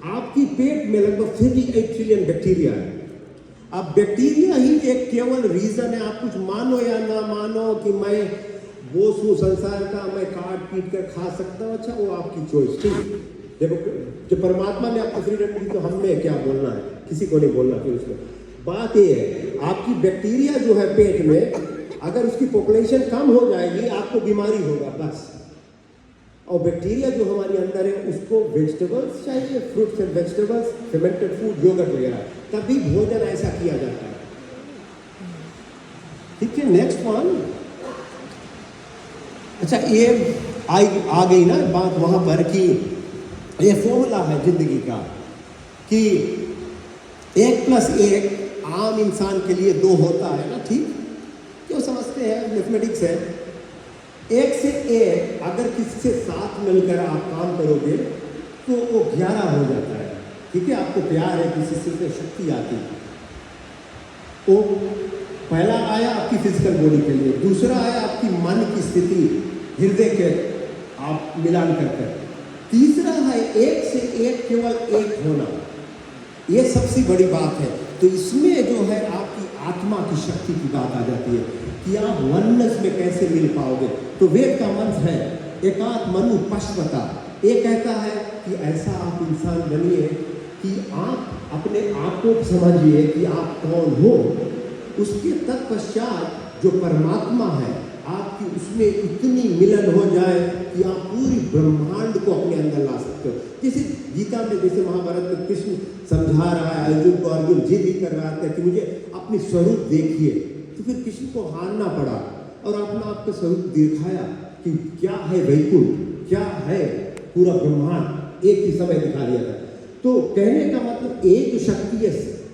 आपकी पेट में लगभग 38 ट्रिलियन बैक्टीरिया है। अब बैक्टीरिया ही एक केवल रीजन है, आप कुछ मानो या ना मानो कि मैं बोस हूँ संसार का, मैं काट पीट कर खा सकता हूँ, अच्छा वो आपकी चॉइस, ठीक। देखो जो परमात्मा ने आपको फ्रीडम दी तो हमें क्या बोलना है, किसी को नहीं बोलना। फिर उसमें बात ये है, आपकी बैक्टीरिया जो है पेट में, अगर उसकी पॉपुलेशन कम हो जाएगी आपको बीमारी होगा बस। और बैक्टीरिया जो हमारे अंदर है उसको वेजिटेबल्स चाहिए, fruits and vegetables, fermented food, yogurt वगैरह, तभी भोजन ऐसा किया जाता है, ठीक है। नेक्स्ट वन, अच्छा ये आ गई ना बात वहां पर कि ये फॉर्मूला है जिंदगी का कि 1+1 आम इंसान के लिए 2 होता है ना, ठीक, क्यों समझते हैं, मैथमेटिक्स है। 1 से 1 अगर किसी से साथ मिलकर आप काम करोगे तो वो 11 हो जाता है, ठीक है। आपको प्यार है किसी से तो शक्ति आती है। वो पहला आया आपकी फिजिकल बॉडी के लिए, दूसरा आया आपकी मन की स्थिति, हृदय के आप मिलान करके, तीसरा है 1 से 1 केवल 1 होना, ये सबसे बड़ी बात है। तो इसमें जो है आपकी आत्मा की शक्ति की बात आ जाती है कि आप वननेस में कैसे मिल पाओगे। तो वेद का मंत्र है एकात्म मनु पशुपता, ये कहता है कि ऐसा आप इंसान बनिए कि आप अपने आप को समझिए कि आप कौन हो, उसके तत्पश्चात जो परमात्मा है आपकी उसमें इतनी मिलन हो जाए कि आप पूरी ब्रह्मांड को अपने अंदर ला सकते हो। जैसे गीता में, जैसे महाभारत में कृष्ण समझा रहा है अर्जुन को, अर्जुन जिद ही कर रहा था कि मुझे अपनी स्वरूप देखिए, तो फिर कृष्ण को हारना पड़ा और अपना आपका स्वरूप दिखाया कि क्या है वैकुंठ, क्या है पूरा ब्रह्मांड, एक ही समय दिखा दिया था। तो कहने का मतलब एक शक्ति है,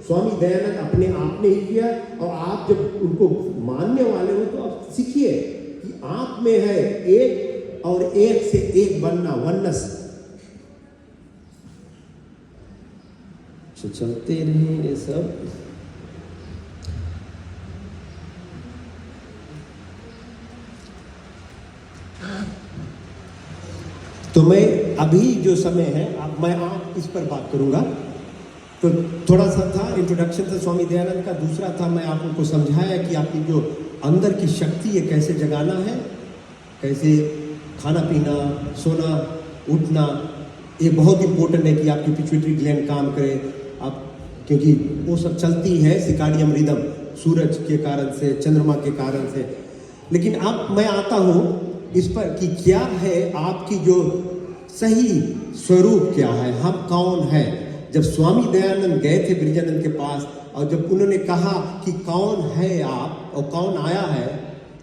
स्वामी दयानंद अपने आप ने ही किया, और आप जब उनको मानने वाले हो तो आप सीखिए कि आप में है एक, और एक से एक बनना, वननेस। चलते रहे ये सब। तो मैं अभी जो समय है, अब मैं आप इस पर बात करूंगा। तो थोड़ा सा था इंट्रोडक्शन था स्वामी दयानंद का, दूसरा था मैं आप लोगों को समझाया कि आपकी जो अंदर की शक्ति है कैसे जगाना है, कैसे खाना पीना, सोना, उठना, ये बहुत इंपॉर्टेंट है कि आपकी पिट्यूटरी ग्लैंड काम करे, आप, क्योंकि वो सब चलती है सिकाडियम रिदम, सूरज के कारण से, चंद्रमा के कारण से। लेकिन अब मैं आता हूँ इस पर कि क्या है आपकी जो सही स्वरूप, क्या है, हम कौन है। जब स्वामी दयानंद गए थे ब्रिजानंद के पास और जब उन्होंने कहा कि कौन है आप और कौन आया है,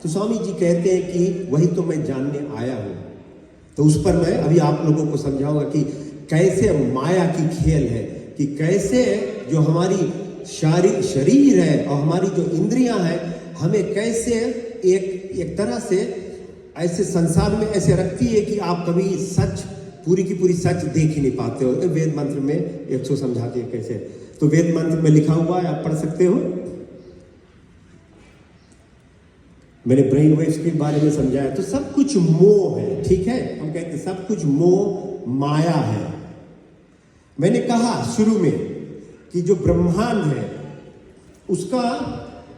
तो स्वामी जी कहते हैं कि वही तो मैं जानने आया हूँ। तो उस पर मैं अभी आप लोगों को समझाऊंगा कि कैसे माया की खेल है, कि कैसे जो हमारी शरीर है और हमारी जो इंद्रियां हैं हमें कैसे एक तरह से ऐसे संसार में ऐसे रखती है कि आप कभी सच, पूरी की पूरी सच देख ही नहीं पाते हो। वेद मंत्र में 100 समझाती है कैसे। तो वेद मंत्र में लिखा हुआ है, आप पढ़ सकते हो। मैंने ब्रेन वेव्स के बारे में समझाया। तो सब कुछ मोह है, ठीक है, हम कहते हैं सब कुछ मोह माया है। मैंने कहा शुरू में कि जो ब्रह्मांड है उसका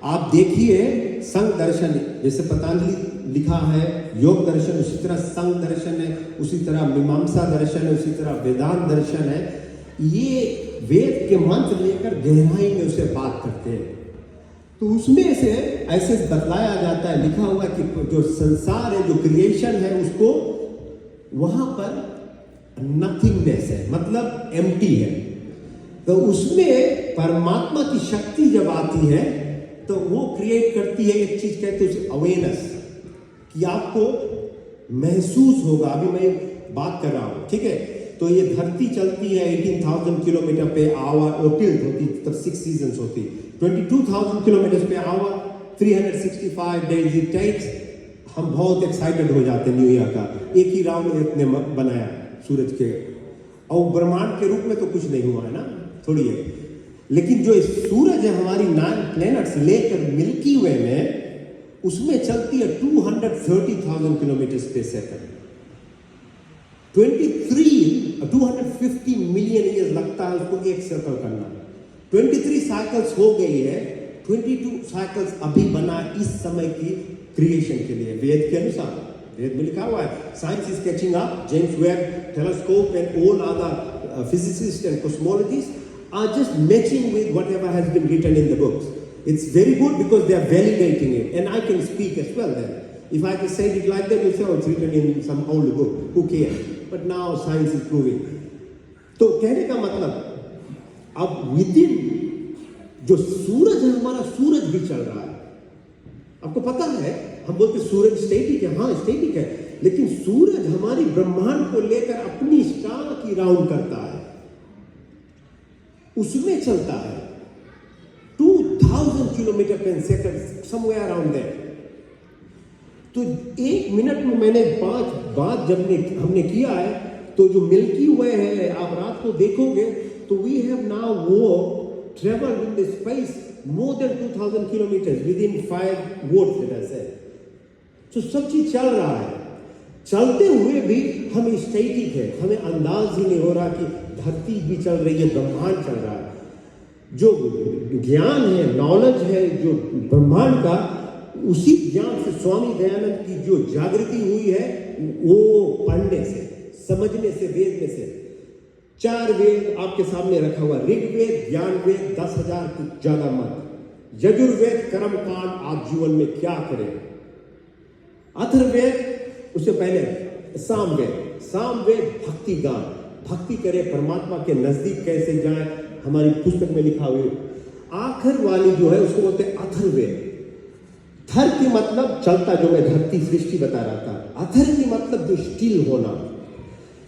आप देखिए संग दर्शन, जैसे पतंजलि लिखा है योग दर्शन, उसी तरह संग दर्शन है, उसी तरह मीमांसा दर्शन है, उसी तरह वेदांत दर्शन है। ये वेद के मंत्र लेकर गहराई में उसे बात करते हैं। तो उसमें से ऐसे बतलाया जाता है, लिखा हुआ कि जो संसार है, जो क्रिएशन है, उसको वहां पर नथिंगनेस है, मतलब एम्प्टी है। तो उसमें परमात्मा की शक्ति जब आती है तो वो क्रिएट करती है एक चीज, कहते हैं उसे अवेयरनेस, कि आपको महसूस होगा। अभी मैं बात कर रहा हूं, ठीक है, तो ये धरती चलती है 18,000 किलोमीटर पे आवर, और टिल्ट होती, तब 6 सीजन्स होती, 22,000 किलोमीटर पे आवर, 365 डेज इट टेक्स। हम बहुत एक्साइटेड हो जाते हैं न्यू ईयर का, एक ही राउंड ने बनाया सूरज के, और ब्रह्मांड के रूप में तो कुछ नहीं हुआ है ना, थोड़ी है। लेकिन जो सूरज है हमारी 9 प्लैनेट्स लेकर मिल्की वे में, उसमें चलती है 230,000 किलोमीटर पे सेकंड। 250 मिलियन ईयर लगता है उसको एक सर्कल करना। 23 साइकिल्स हो गई है, 22 साइकिल्स अभी बना इस समय की क्रिएशन के लिए, वेद के अनुसार। वेद में लिखा हुआ है, science is catching up, James Webb telescope and all other physicists and cosmologists are just matching with whatever has been written in the books. It's very good because they are validating it, and I can speak as well then. If I just said it like that, you say, oh, it's written in some old book, who cares? But now science is proving. तो कहने का मतलब, अब within जो सूरज है हमारा, सूरज भी चल रहा है। आपको पता है, हम बोलते सूरज स्टैटिक है, हाँ स्टैटिक है, लेकिन सूरज हमारी ब्रह्मांड को लेकर अपनी स्टार की राउंड करता है, उसमें चलता है 2000 किलोमीटर पर सेकंड, समवेयर अराउंड दैट। तो 1 मिनट में मैंने 5 बात जब हमने किया है, तो जो मिल्की वे है, आप रात को देखोगे तो वी हैव नाउ वो travel in the space more than 2000 kilometre with in 5 votes, let us से। तो सब चीज चल रहा है, चलते हुए भी हम स्टैटिक है, हमें अंदाज ही नहीं हो रहा कि धरती भी चल रही है, ब्रह्मांड चल रहा है। जो ज्ञान है, नॉलेज है जो ब्रह्मांड का, उसी ज्ञान से स्वामी दयानंद की जो जागृति हुई है, वो पढ़ने से, समझने से, वेद में से। 4 वेद आपके सामने रखा हुआ, ऋग्वेद, ज्ञान वेद, 10,000 कुछ ज्यादा मत, यजुर्वेद कर्म कांड, आप जीवन में क्या करें, अथर्ववेद, उससे पहले सामवेद भक्ति गान, भक्ति करे, परमात्मा के नजदीक कैसे जाए, हमारी पुस्तक में लिखा हुआ। आखिर वाली जो है उसको बोलते हैं अथर्ववेद। थर की मतलब चलता, जो मैं धरती सृष्टि बता रहा था, अथर की मतलब जो स्टिल होना।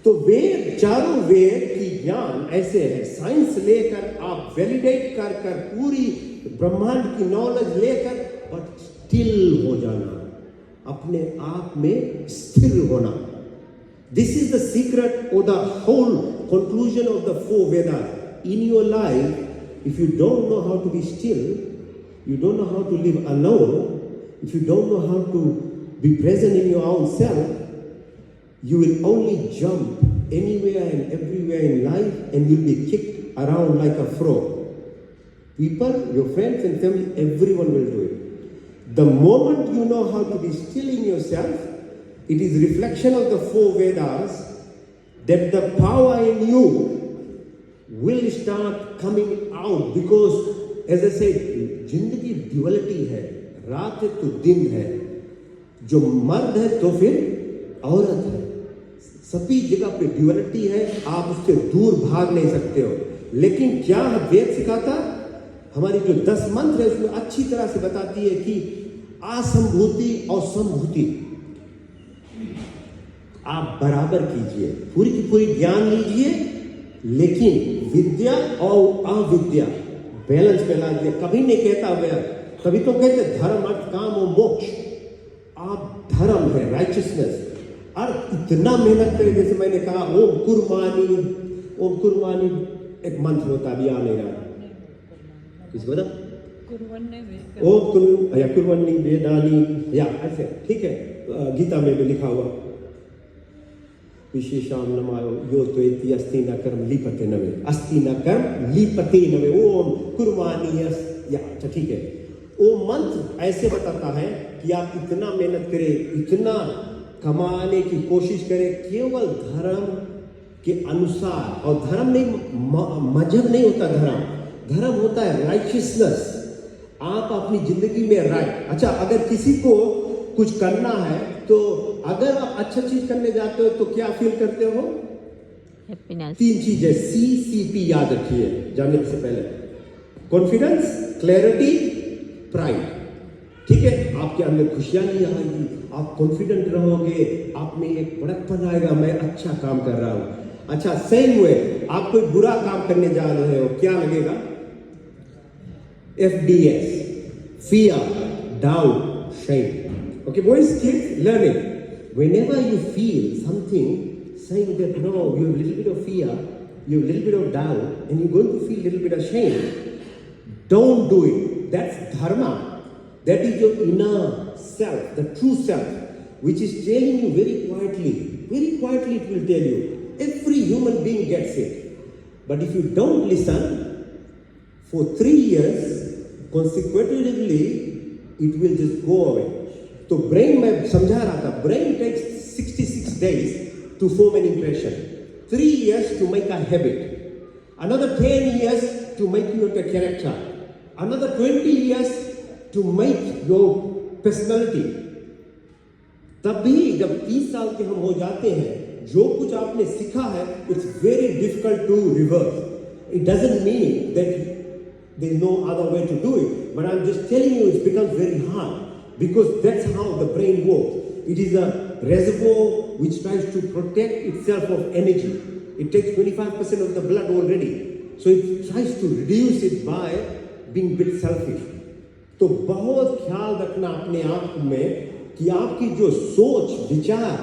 तो वेद, चारों वेद की ज्ञान ऐसे है, साइंस लेकर आप वैलिडेट कर कर पूरी ब्रह्मांड की नॉलेज लेकर, बट स्टिल हो जाना, अपने आप में स्थिर होना। दिस इज द सीक्रेट और the whole conclusion of the 4 Vedas. In your life, if you don't know how to be still, you don't know how to live alone, if you don't know how to be present in your own self, you will only jump anywhere and everywhere in life and you'll be kicked around like a frog. People, your friends and family, everyone will do it. The moment you know how to be still in yourself, it is reflection of the 4 Vedas that the power in you will start coming out, because as I said, जिंदगी duality है, रात है तो दिन है, जो मर्द है तो फिर औरत है, सभी जगह पे ड्युअलिटी है, आप उससे दूर भाग नहीं सकते हो। लेकिन क्या वेद सिखाता, हमारी जो 10 मंत्र है उसमें अच्छी तरह से बताती है कि असंभूति और संभूति आप बराबर कीजिए, पूरी की पूरी ज्ञान लीजिए, लेकिन विद्या और अविद्या बैलेंस में ला दिया। कभी नहीं कहता गया, कभी तो कहते धर्म अर्थ काम और मोक्ष, आप धर्म है, राइचियसनेस, और इतना मेहनत करें, जैसे मैंने कहा ओम कुर्बानी एक मंत्र होता है, अभी आ नहीं रहा, किसको बता, ओम कुर्बानी वेदानी, या ऐसे, ठीक है, गीता में भी लिखा हुआ, विशेषाम नमायो यो तो इति अस्ति न कर्म लीपते नवे, अस्ति न कर्म लीपते नवे, ओम कुर्बानी, या अच्छा ठीक है। वो मंत्र ऐसे बताता है कि आप इतना मेहनत करें, इतना कमाने की कोशिश करें, केवल धर्म के अनुसार। और धर्म नहीं, मजहब नहीं होता धर्म होता है राइचियसनेस। आप अपनी जिंदगी में राइट। अच्छा, अगर किसी को कुछ करना है तो अगर आप अच्छा चीज करने जाते हो तो क्या फील करते हो? हैप्पीनेस। 3 चीजें CCP याद रखिए जाने से पहले। Confidence, clarity, pride. ठीक है, आपके अंदर खुशियां नहीं आएगी, आप कॉन्फिडेंट रहोगे, आप में एक बड़कपन आएगा, मैं अच्छा काम कर रहा हूं। अच्छा, सेम वे आप कोई बुरा काम करने जा रहे हो, क्या लगेगा? FDS, fear, doubt, shame. Okay, boys, kids, learn it. Whenever you feel something saying that no, you have a little bit of fear, you have a little bit of doubt, and you're going to feel a little bit of shame, don't do it. That's dharma. That is your inner self, the true self, which is telling you very quietly it will tell you. Every human being gets it. But if you don't listen, for 3 years, consecutively, it will just go away. तो brain में समझा रहा था, brain takes 66 days to form an impression, 3 years to make a habit, another 10 years to make you a character, another 20 years to make your personality. तभी जब 30 साल के हम हो जाते हैं, जो कुछ आपने सीखा है, it's very difficult to reverse. It doesn't mean that there is no other way to do it, but I'm just telling you it becomes very hard. Because that's how the brain works. It is a reservoir which tries to protect itself of energy. It takes 25% of the blood already. So it tries to reduce it by being a bit selfish. तो बहुत ख्याल रखना अपने आप में कि आपकी जो सोच विचार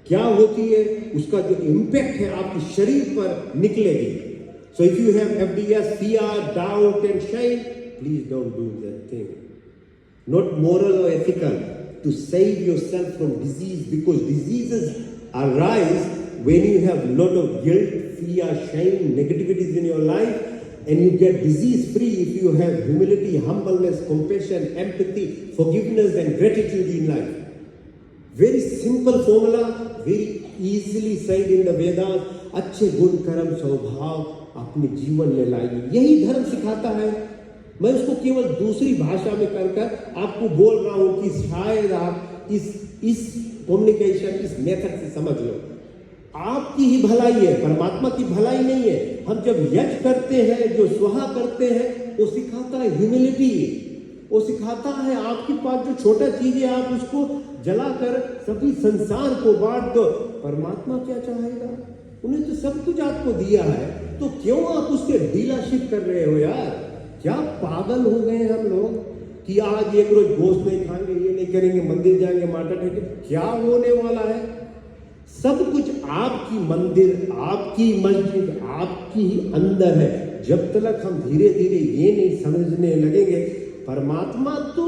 क्या होती है, उसका जो इम्पैक्ट है आपके शरीर पर निकलेगी. So if you have FDS, fear, doubt and shame, please don't do that thing. Not moral or ethical, to save yourself from disease, because diseases arise when you have a lot of guilt, fear, shame, negativities in your life, and you get disease free if you have humility, humbleness, compassion, empathy, forgiveness and gratitude in life. Very simple formula, very easily said in the Vedas. अच्छे गुण कर्म स्वभाव अपने जीवन में लाइए, यही धर्म सिखाता है. मैं उसको केवल दूसरी भाषा में कर आपको बोल रहा हूं कि शायद आप इस कम्युनिकेशन, इस मेथड से समझ लो. आपकी ही भलाई है, परमात्मा की भलाई नहीं है. हम जब यज्ञ करते हैं, जो स्वाहा करते हैं, वो सिखाता है ह्यूमिलिटी, वो सिखाता है आपके पास जो छोटा चीज है आप उसको जलाकर सभी संसार को बांट दो. परमात्मा क्या चाहेगा? उन्हें तो सब कुछ आपको दिया है, तो क्यों आप उससे डीलरशिप कर रहे हो यार? क्या पागल हो गए हम लोग कि आज एक रोज गोश्त नहीं खाएंगे, ये नहीं करेंगे, मंदिर जाएंगे, माटा टेके. क्या होने वाला है? सब कुछ आपकी मंदिर, आपकी मस्जिद, आपकी ही अंदर है. जब तक हम धीरे धीरे ये नहीं समझने लगेंगे, परमात्मा तो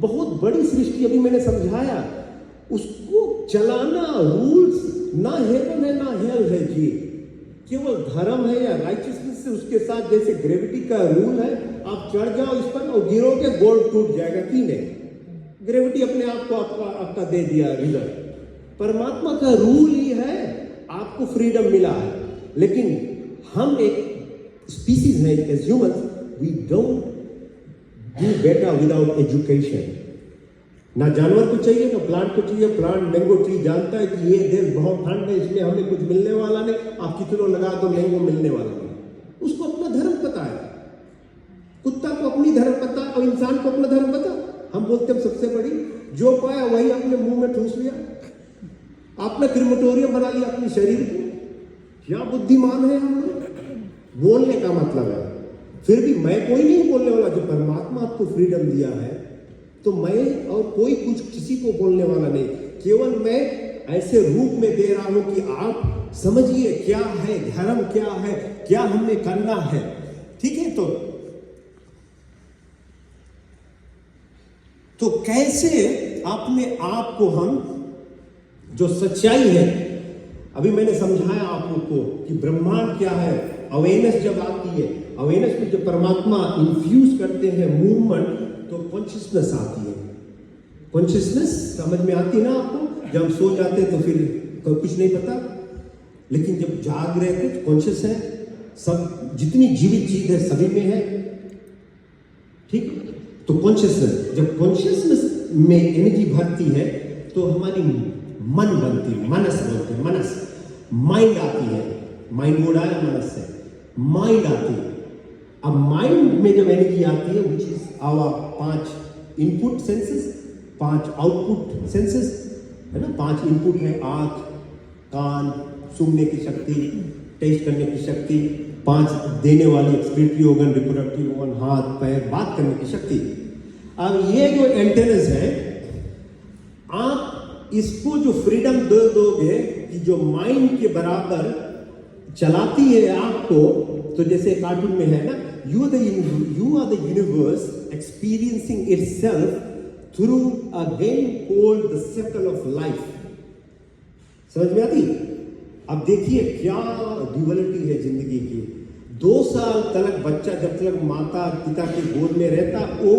बहुत बड़ी सृष्टि, अभी मैंने समझाया, उसको चलाना रूल्स ना हेवन है ना हेल है जी. केवल धर्म है या राइचियसनेस से उसके साथ जैसे ग्रेविटी का रूल है, आप चढ़ जाओ इस पर और गिरोगे, गोल्ड टूट जाएगा. की नहीं, ग्रेविटी अपने आप को आपका दे दिया रिजल्ट. परमात्मा का रूल ही है, आपको फ्रीडम मिला है. लेकिन हम एक स्पीसीज है, as humans we don't do better without education. ना जानवर को चाहिए ना प्लांट को चाहिए. प्लांट मैंगो ट्री जानता है कि ये देश बहुत ठंड है, इसलिए हमें कुछ मिलने वाला नहीं, आप कितनों लगा दो मैंगो मिलने वाला नहीं. उसको अपना धर्म पता है. कुत्ता को अपनी धर्म पता और इंसान को अपना धर्म पता. हम बोलते हैं सबसे बड़ी, जो पाया वही अपने मुंह में ठूस लिया, आपने क्रिमेटोरियम बना लिया अपने शरीर को. क्या बुद्धिमान है हम लोग. बोलने का मतलब है, फिर भी मैं कोई नहीं बोलने वाला. जो परमात्मा आपको फ्रीडम दिया है, तो मैं और कोई कुछ किसी को बोलने वाला नहीं. केवल मैं ऐसे रूप में दे रहा हूं कि आप समझिए क्या है धर्म, क्या है, क्या हमें करना है. ठीक है, तो कैसे अपने आप को हम, जो सच्चाई है, अभी मैंने समझाया आप लोग को कि ब्रह्मांड क्या है. अवेयरनेस जब आती है, अवेयरनेस में जब परमात्मा इन्फ्यूज करते हैं मूवमेंट, तो कॉन्शियसनेस आती है. कॉन्शियसनेस समझ में आती है ना आपको. जब हम सो जाते हैं तो फिर कुछ नहीं पता. लेकिन जब जाग रहे थे कॉन्शियस है, सब जितनी जीवित चीज है सभी में है, ठीक। तो कॉन्शियसनेस, जब कॉन्शियसनेस में एनर्जी भरती है तो हमारी मन बनती है, मनस बोलते हैं, मनस, माइंड आती है, माइंड वर्ड आया मनस से, माइंड आती है। अब माइंड में जब एनर्जी आती है, which is our 5 input senses, 5 output senses है ना। 5 इनपुट है, आंख, कान, सूंघने की शक्ति, टेस्ट करने की शक्ति, 5 देने वाली एक्सक्रीटरी ऑर्गन, रिप्रोडक्टिव ऑर्गन, हाथ पैर, बात करने की शक्ति। अब ये जो एंटेनस है, आप इसको जो फ्रीडम दे दोगे कि जो माइंड के बराबर चलाती है आपको, तो जैसे कार्टून में है ना, you are the universe experiencing itself through a game called the circle of life. समझ में आती? अब देखिए क्या ड्यूअलिटी है जिंदगी की। 2 साल तक बच्चा जब तक माता पिता की गोद में रहता, वो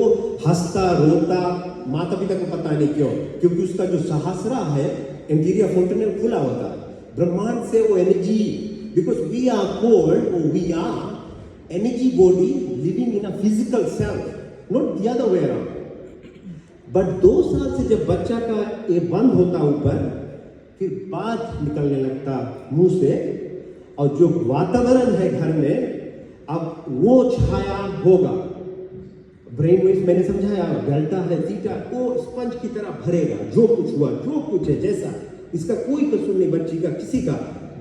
हंसता रोता, माता पिता को पता नहीं क्यों, क्योंकि उसका जो सहस्रा है, इंटीरियर फोंटेनल खुला होता है ब्रह्मांड से वो energy, because we are called, we are energy body living in a physical self, not the other way around. But 2 साल से जब बच्चा का ये बंद होता ऊपर, फिर बात निकलने लगता मुंह से, और जो वातावरण है घर में, अब वो छाया होगा। ब्रेन वेव्स मैंने समझाया, डेल्टा है, थीटा, वो स्पंज की तरह भरेगा। जो कुछ हुआ, जो कुछ है, जैसा, इसका कोई कसूर नहीं बच्ची का, किसी का,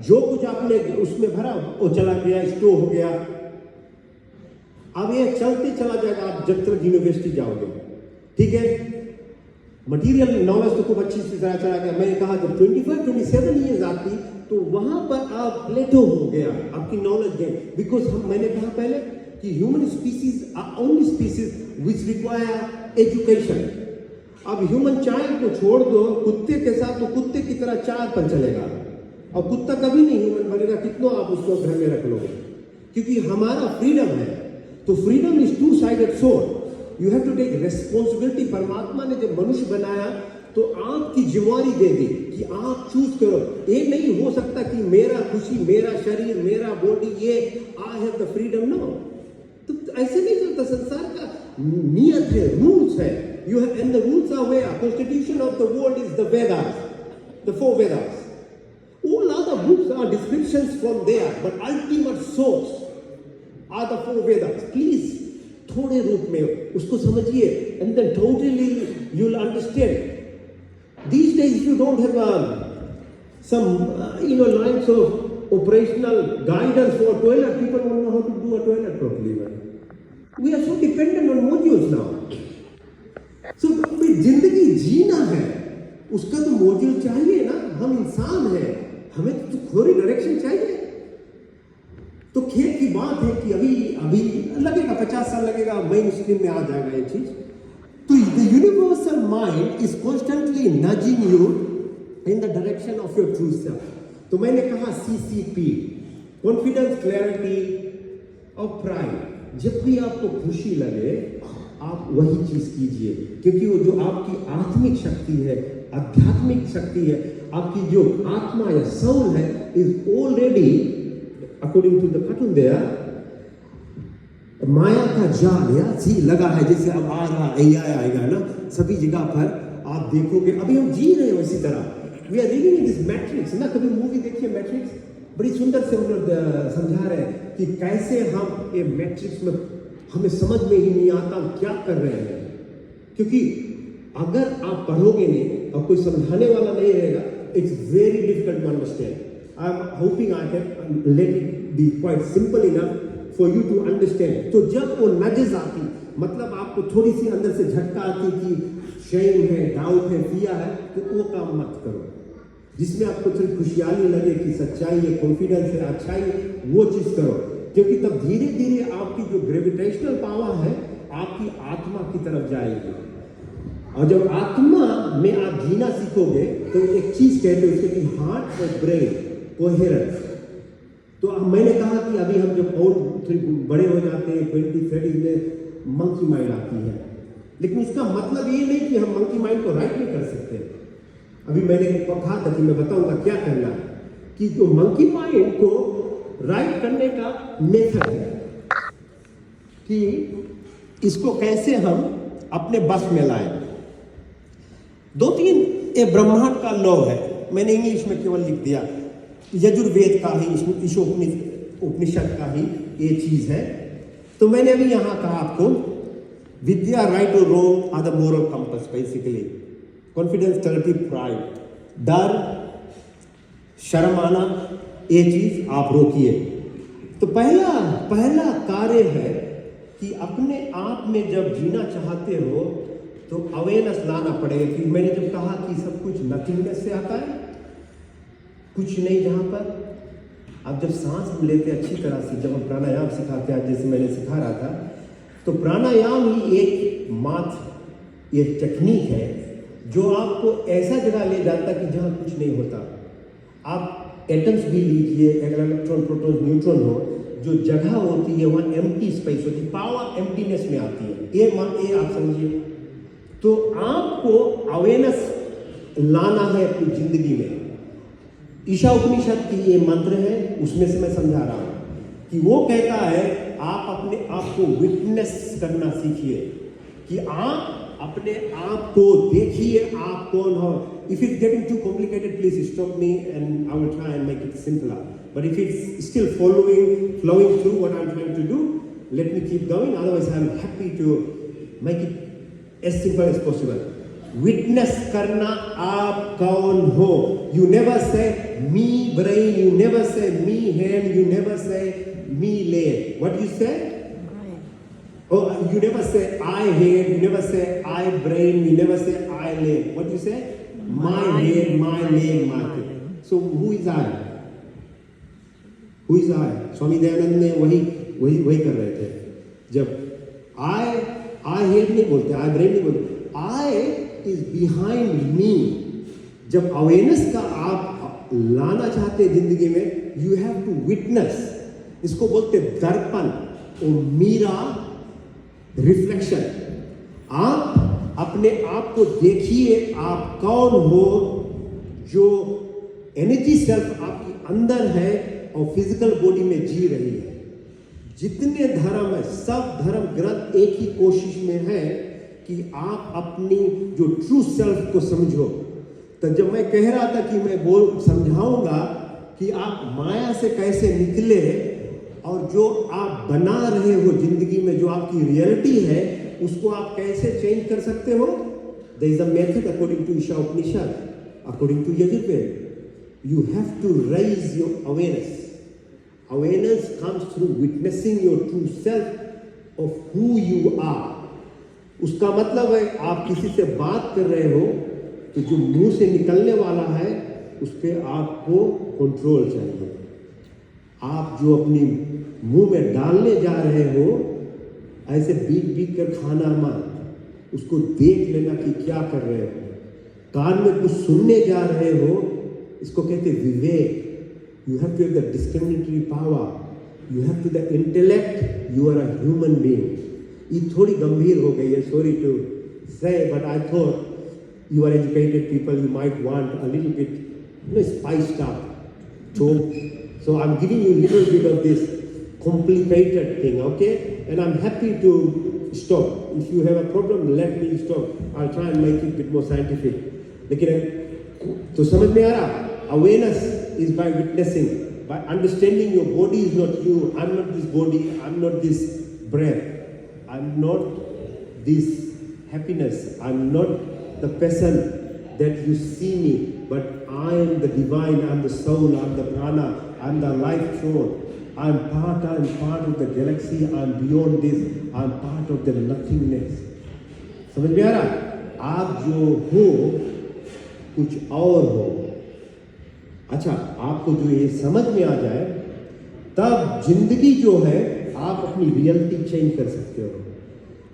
जो कुछ आपने उसमें भरा वो चला गया, स्टोर हो गया। अब ये चलते चला जाएगा आप जब तक यूनिवर्सिटी जाओगे, ठीक है। मटीरियल नॉलेज तो खूब अच्छी तरह चला गया। मैंने कहा जब 25-27 ईयर्स आती, तो वहां पर आप प्लेटो हो गया, आपकी नॉलेज गेन, बिकॉज मैंने कहा पहले कि human species are only species which require education. अब ह्यूमन चाइल्ड को छोड़ दो कुत्ते के साथ, तो कुत्ते की तरह 4 पर चलेगा, और कुत्ता कभी नहीं ह्यूमन बनेगा, कितना आप उसको घर में रख लोगे, क्योंकि हमारा फ्रीडम है। तो freedom is 2 sided sword, you have to take responsibility. परमात्मा ने जब मनुष्य बनाया तो आपकी जिम्मेवारी दे दी कि आप चूज करो। ये नहीं हो सकता कि मेरा खुशी, मेरा शरीर, मेरा बॉडी, ये I have the freedom, no. तो ऐसे नहीं चलता, संसार का नियत है, रूल्स है। You have, and the rules are where, constitution of the world is the Vedas, the 4 Vedas. All other books are descriptions from there, but ultimate source are the 4 Vedas. Please, थोड़े रूप में उसको समझिए, and then totally you'll understand. These days, if you don't have some lines of operational guidance for a toilet, people won't know how to do a toilet properly. We are so dependent on modules now. So, जिंदगी जीना है, उसका तो module चाहिए ना। हम इंसान हैं, हमें तो थोड़ी डायरेक्शन चाहिए। तो खेत की बात है कि अभी लगेगा 50 साल लगेगा, मेन स्ट्रीम में आ जाएगा ये चीज। तो the universal mind is constantly nudging you in the direction of your true self. तो मैंने कहा CCP, कॉन्फिडेंस, क्लैरिटी और प्राइड। जब भी आपको खुशी लगे, आप वही चीज कीजिए, क्योंकि वो जो आपकी आत्मिक शक्ति है, आध्यात्मिक शक्ति है, आपकी जो आत्मा या सोल है, is already according to the cartoon there, माया का जाल या सी लगा है। जैसे अब आ रहा AI आएगा ना, सभी जगह पर आप देखोगे। अभी हम जी रहे हैं उसी तरह, we are living in this matrix ना। कभी मूवी देखिए मैट्रिक्स, बड़ी सुंदर से समझा रहे हैं कि कैसे हम ये मैट्रिक्स में, हमें समझ में ही नहीं आता हम क्या कर रहे हैं। क्योंकि अगर आप पढ़ोगे नहीं और कोई समझाने वाला नहीं रहेगा, it's very difficult to understand. I am hoping I can let it be quite simple enough for you to understand. तो जब वो नजेस आती, मतलब आपको थोड़ी सी अंदर से झटका आती कि शेम है, डाउट है, फिया है, तो वो काम मत करो। जिसमें आपको थोड़ी खुशहाली लगे कि सच्चाई है, कॉन्फिडेंस है, अच्छाई है, वो चीज करो। क्योंकि तब धीरे धीरे आपकी जो ग्रेविटेशनल पावर है, आपकी आत्मा की तरफ जाएगी। और जब आत्मा में आप जीना सीखोगे, तो एक चीज कहते हैं उसके कि हार्ट और ब्रेन कोहेरेंस। तो अब मैंने कहा कि अभी हम जब और बड़े हो जाते हैं, 20-30 में मंकी माइंड आती है, लेकिन उसका मतलब ये नहीं कि हम मंकी माइंड को राइट नहीं कर सकते। अभी मैंने कहा था कि मैं बताऊंगा क्या करना है। कि जो मंकी माइंड को राइट करने का मेथड है कि इसको कैसे हम अपने बस में लाएं। 2-3 ये ब्रह्मांड का लॉ है, मैंने इंग्लिश में केवल लिख दिया, यजुर्वेद का ही, उपनिषद का ही ये चीज है। तो मैंने अभी यहां कहा आपको, विद्या, राइट और wrong are the moral compass basically. Confidence, clarity, pride, डर, शर्म आना, ये चीज आप रोकिए। तो पहला कार्य है कि अपने आप में जब जीना चाहते हो तो अवेयरनेस लाना पड़ेगा। कि मैंने जब कहा कि सब कुछ नथिंगनेस से आता है, कुछ नहीं, जहां पर अब जब सांस हम लेते अच्छी तरह से, जब हम प्राणायाम सिखाते हैं, जैसे मैंने सिखा रहा था, तो प्राणायाम ही एक टेक्निक है जो आपको ऐसा जगह ले जाता है कि जहां कुछ नहीं होता। आप एटम्स भी लीजिए, अगर इलेक्ट्रॉन, प्रोटॉन, न्यूट्रॉन हो, जो जगह होती है वहां एम्प्टी स्पेस होती है, पावर एम्प्टीनेस में आती है। ये आप समझिए। तो आपको अवेयरनेस लाना है अपनी जिंदगी में। ईशा उपनिषद की ये मंत्र है, उसमें से मैं समझा रहा हूं कि वो कहता है आप अपने आप को विटनेस करना सीखिए, कि आप अपने आप को देखिए आप कौन हो। If it's getting too complicated, please stop me and I will try and make it simpler. But if it's still flowing through what I'm trying to do, let me keep going. Otherwise, I'm happy to make it as simple as possible. Witness करना आप कौन हो। You never say me brain, you never say me hand, you never say me leg. What do you say? Oh, you never say I head, you never say I brain, you never say I leg. What do you say? My head, my leg, my thing. So who is I? Who is I? Swami Dayanand ने वही कर रहे थे। जब I head नहीं बोलते, I brain नहीं बोलते, I is behind me। जब अवेयरनेस का आप लाना चाहते हैं जिंदगी में, you have to witness। इसको बोलते दर्पण और मीरा रिफ्लेक्शन। आप अपने आप को देखिए आप कौन हो। जो एनर्जी सेल्फ आपके अंदर है और फिजिकल बॉडी में जी रही है। जितने धर्म है, सब धर्म ग्रंथ एक ही कोशिश में है कि आप अपनी जो ट्रू सेल्फ को समझो। तो जब मैं कह रहा था कि मैं समझाऊंगा कि आप माया से कैसे निकले और जो आप बना रहे हो जिंदगी में, जो आपकी रियलिटी है, उसको आप कैसे चेंज कर सकते हो। There is a method according to Isha Upanishad, according to Yajurveda. You have to raise your awareness. Awareness comes through witnessing your true self of who you are. उसका मतलब है आप किसी से बात कर रहे हो तो जो मुंह से निकलने वाला है उस पर आपको कंट्रोल चाहिए। आप जो अपनी मुंह में डालने जा रहे हो, ऐसे बीक कर खाना मत, उसको देख लेना कि क्या कर रहे हो। कान में कुछ सुनने जा रहे हो, इसको कहते विवेक। You have to have the discriminatory power, you have to the intellect, you are a human being. ये थोड़ी गंभीर हो गई है, sorry to say, but I thought you are educated people, you might want a little bit, spiced up. So I'm giving you a little bit of this complicated thing, okay? And I'm happy to stop. If you have a problem, let me stop. I'll try and make it a bit more scientific. लेकिन तो समझ में आ रहा? Awareness is by witnessing, by understanding your body is not you. I'm not this body. I'm not this breath. I'm not this happiness. I'm not the person that you see me, but I am the divine, I am the soul, I am the prana, I am the life force. I am part of the galaxy, I am beyond this, I am part of the nothingness. समझ में आ रहा? आप जो हो कुछ और हो। अच्छा, आपको जो ये समझ में आ जाए, तब जिंदगी जो है आप अपनी रियलिटी चेंज कर सकते हो।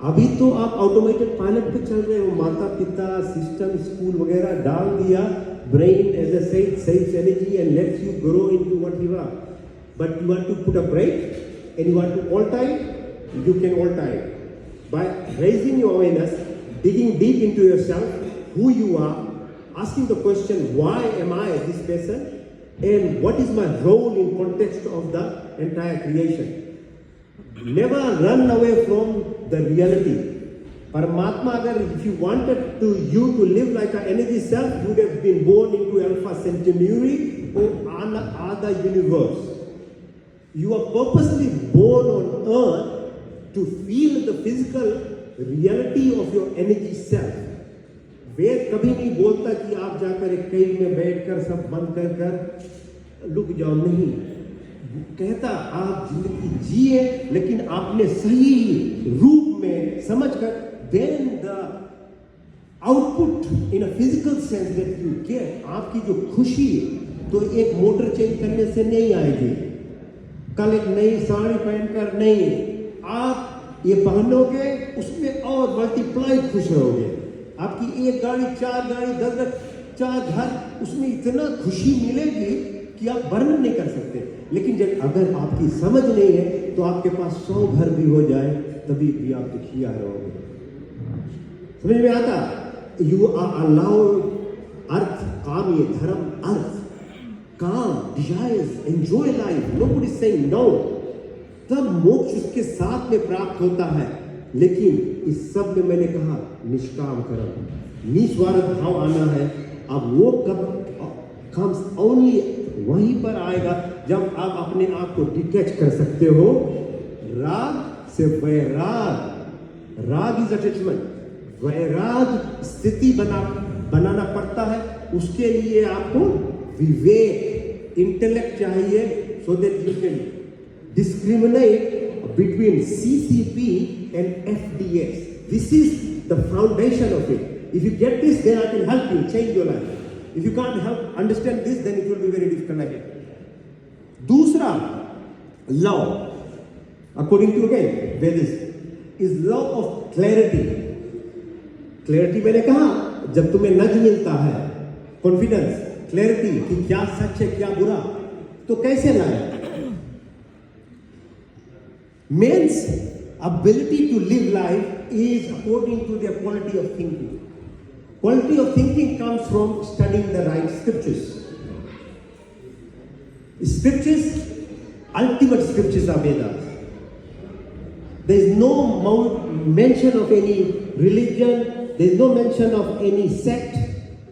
अभी तो आप ऑटोमेटेड पायलट पे चल रहे हो, माता पिता, सिस्टम, स्कूल वगैरह डाल दिया, brain as a saves energy and lets you grow into what you are, but you want to put a brake and you want to alter it, you can alter it by raising your awareness, digging deep into yourself, who you are, asking the question, why am I this person, and what is my role in context of the entire creation. Never run away from the reality. Parmatma, agar if you wanted you to live like an energy self, you would have been born into Alpha Centauri or other universe. You are purposely born on earth to feel the physical reality of your energy self. वेद कभी नहीं बोलता कि आप जाकर एक केव में बैठकर सब बंद कर कर लुक जाओ, नहीं। कहता आप जिंदगी जिए, लेकिन आपने सही रूप में समझकर, then the output in a physical sense that you get, आपकी जो खुशी तो एक मोटर चेंज करने से नहीं आएगी, कल एक नई साड़ी पहनकर नहीं, आप ये पहनोगे उसमें और मल्टीप्लाई खुश रहोगे। आपकी एक गाड़ी, 4 गाड़ी, 10 4 घर, उसमें इतना खुशी मिलेगी कि आप वर्णन नहीं कर सकते। लेकिन जब अगर आपकी समझ नहीं है तो आपके पास 100 घर भी हो जाए तभी भी आप दुखिया रहोगे। समझ में आता? यू आर अलाउड अर्थ, काम, ये धर्म, अर्थ, काम, desires, enjoy life, nobody is saying no, तब मोक्ष उसके साथ में प्राप्त होता है। लेकिन इस सब में मैंने कहा निष्काम कर्म, निस्वार्थ भाव आना है। अब वो कब comes only वहीं पर आएगा जब आप अपने आप को डिटैच कर सकते हो राग से वैराग। राग इज अटैचमेंट, वैराग स्थिति बनाना पड़ता है। उसके लिए आपको विवेक, इंटेलेक्ट चाहिए, so that you can discriminate between CCP and FDS. This is the foundation of it. If you get this, then I can help you change your life. If you can't understand this, then it will be very difficult. दूसरा law, according to again Vedas, is law of clarity. Clarity मैंने कहा जब तुम्हें नज मिलता है, confidence, clarity कि क्या सच है क्या बुरा, तो कैसे लाए? Man's ability to live life is according to their quality of thinking. Quality of thinking comes from studying the right scriptures. Scriptures, ultimate scriptures are Vedas. There is no mention of any religion, there is no mention of any sect,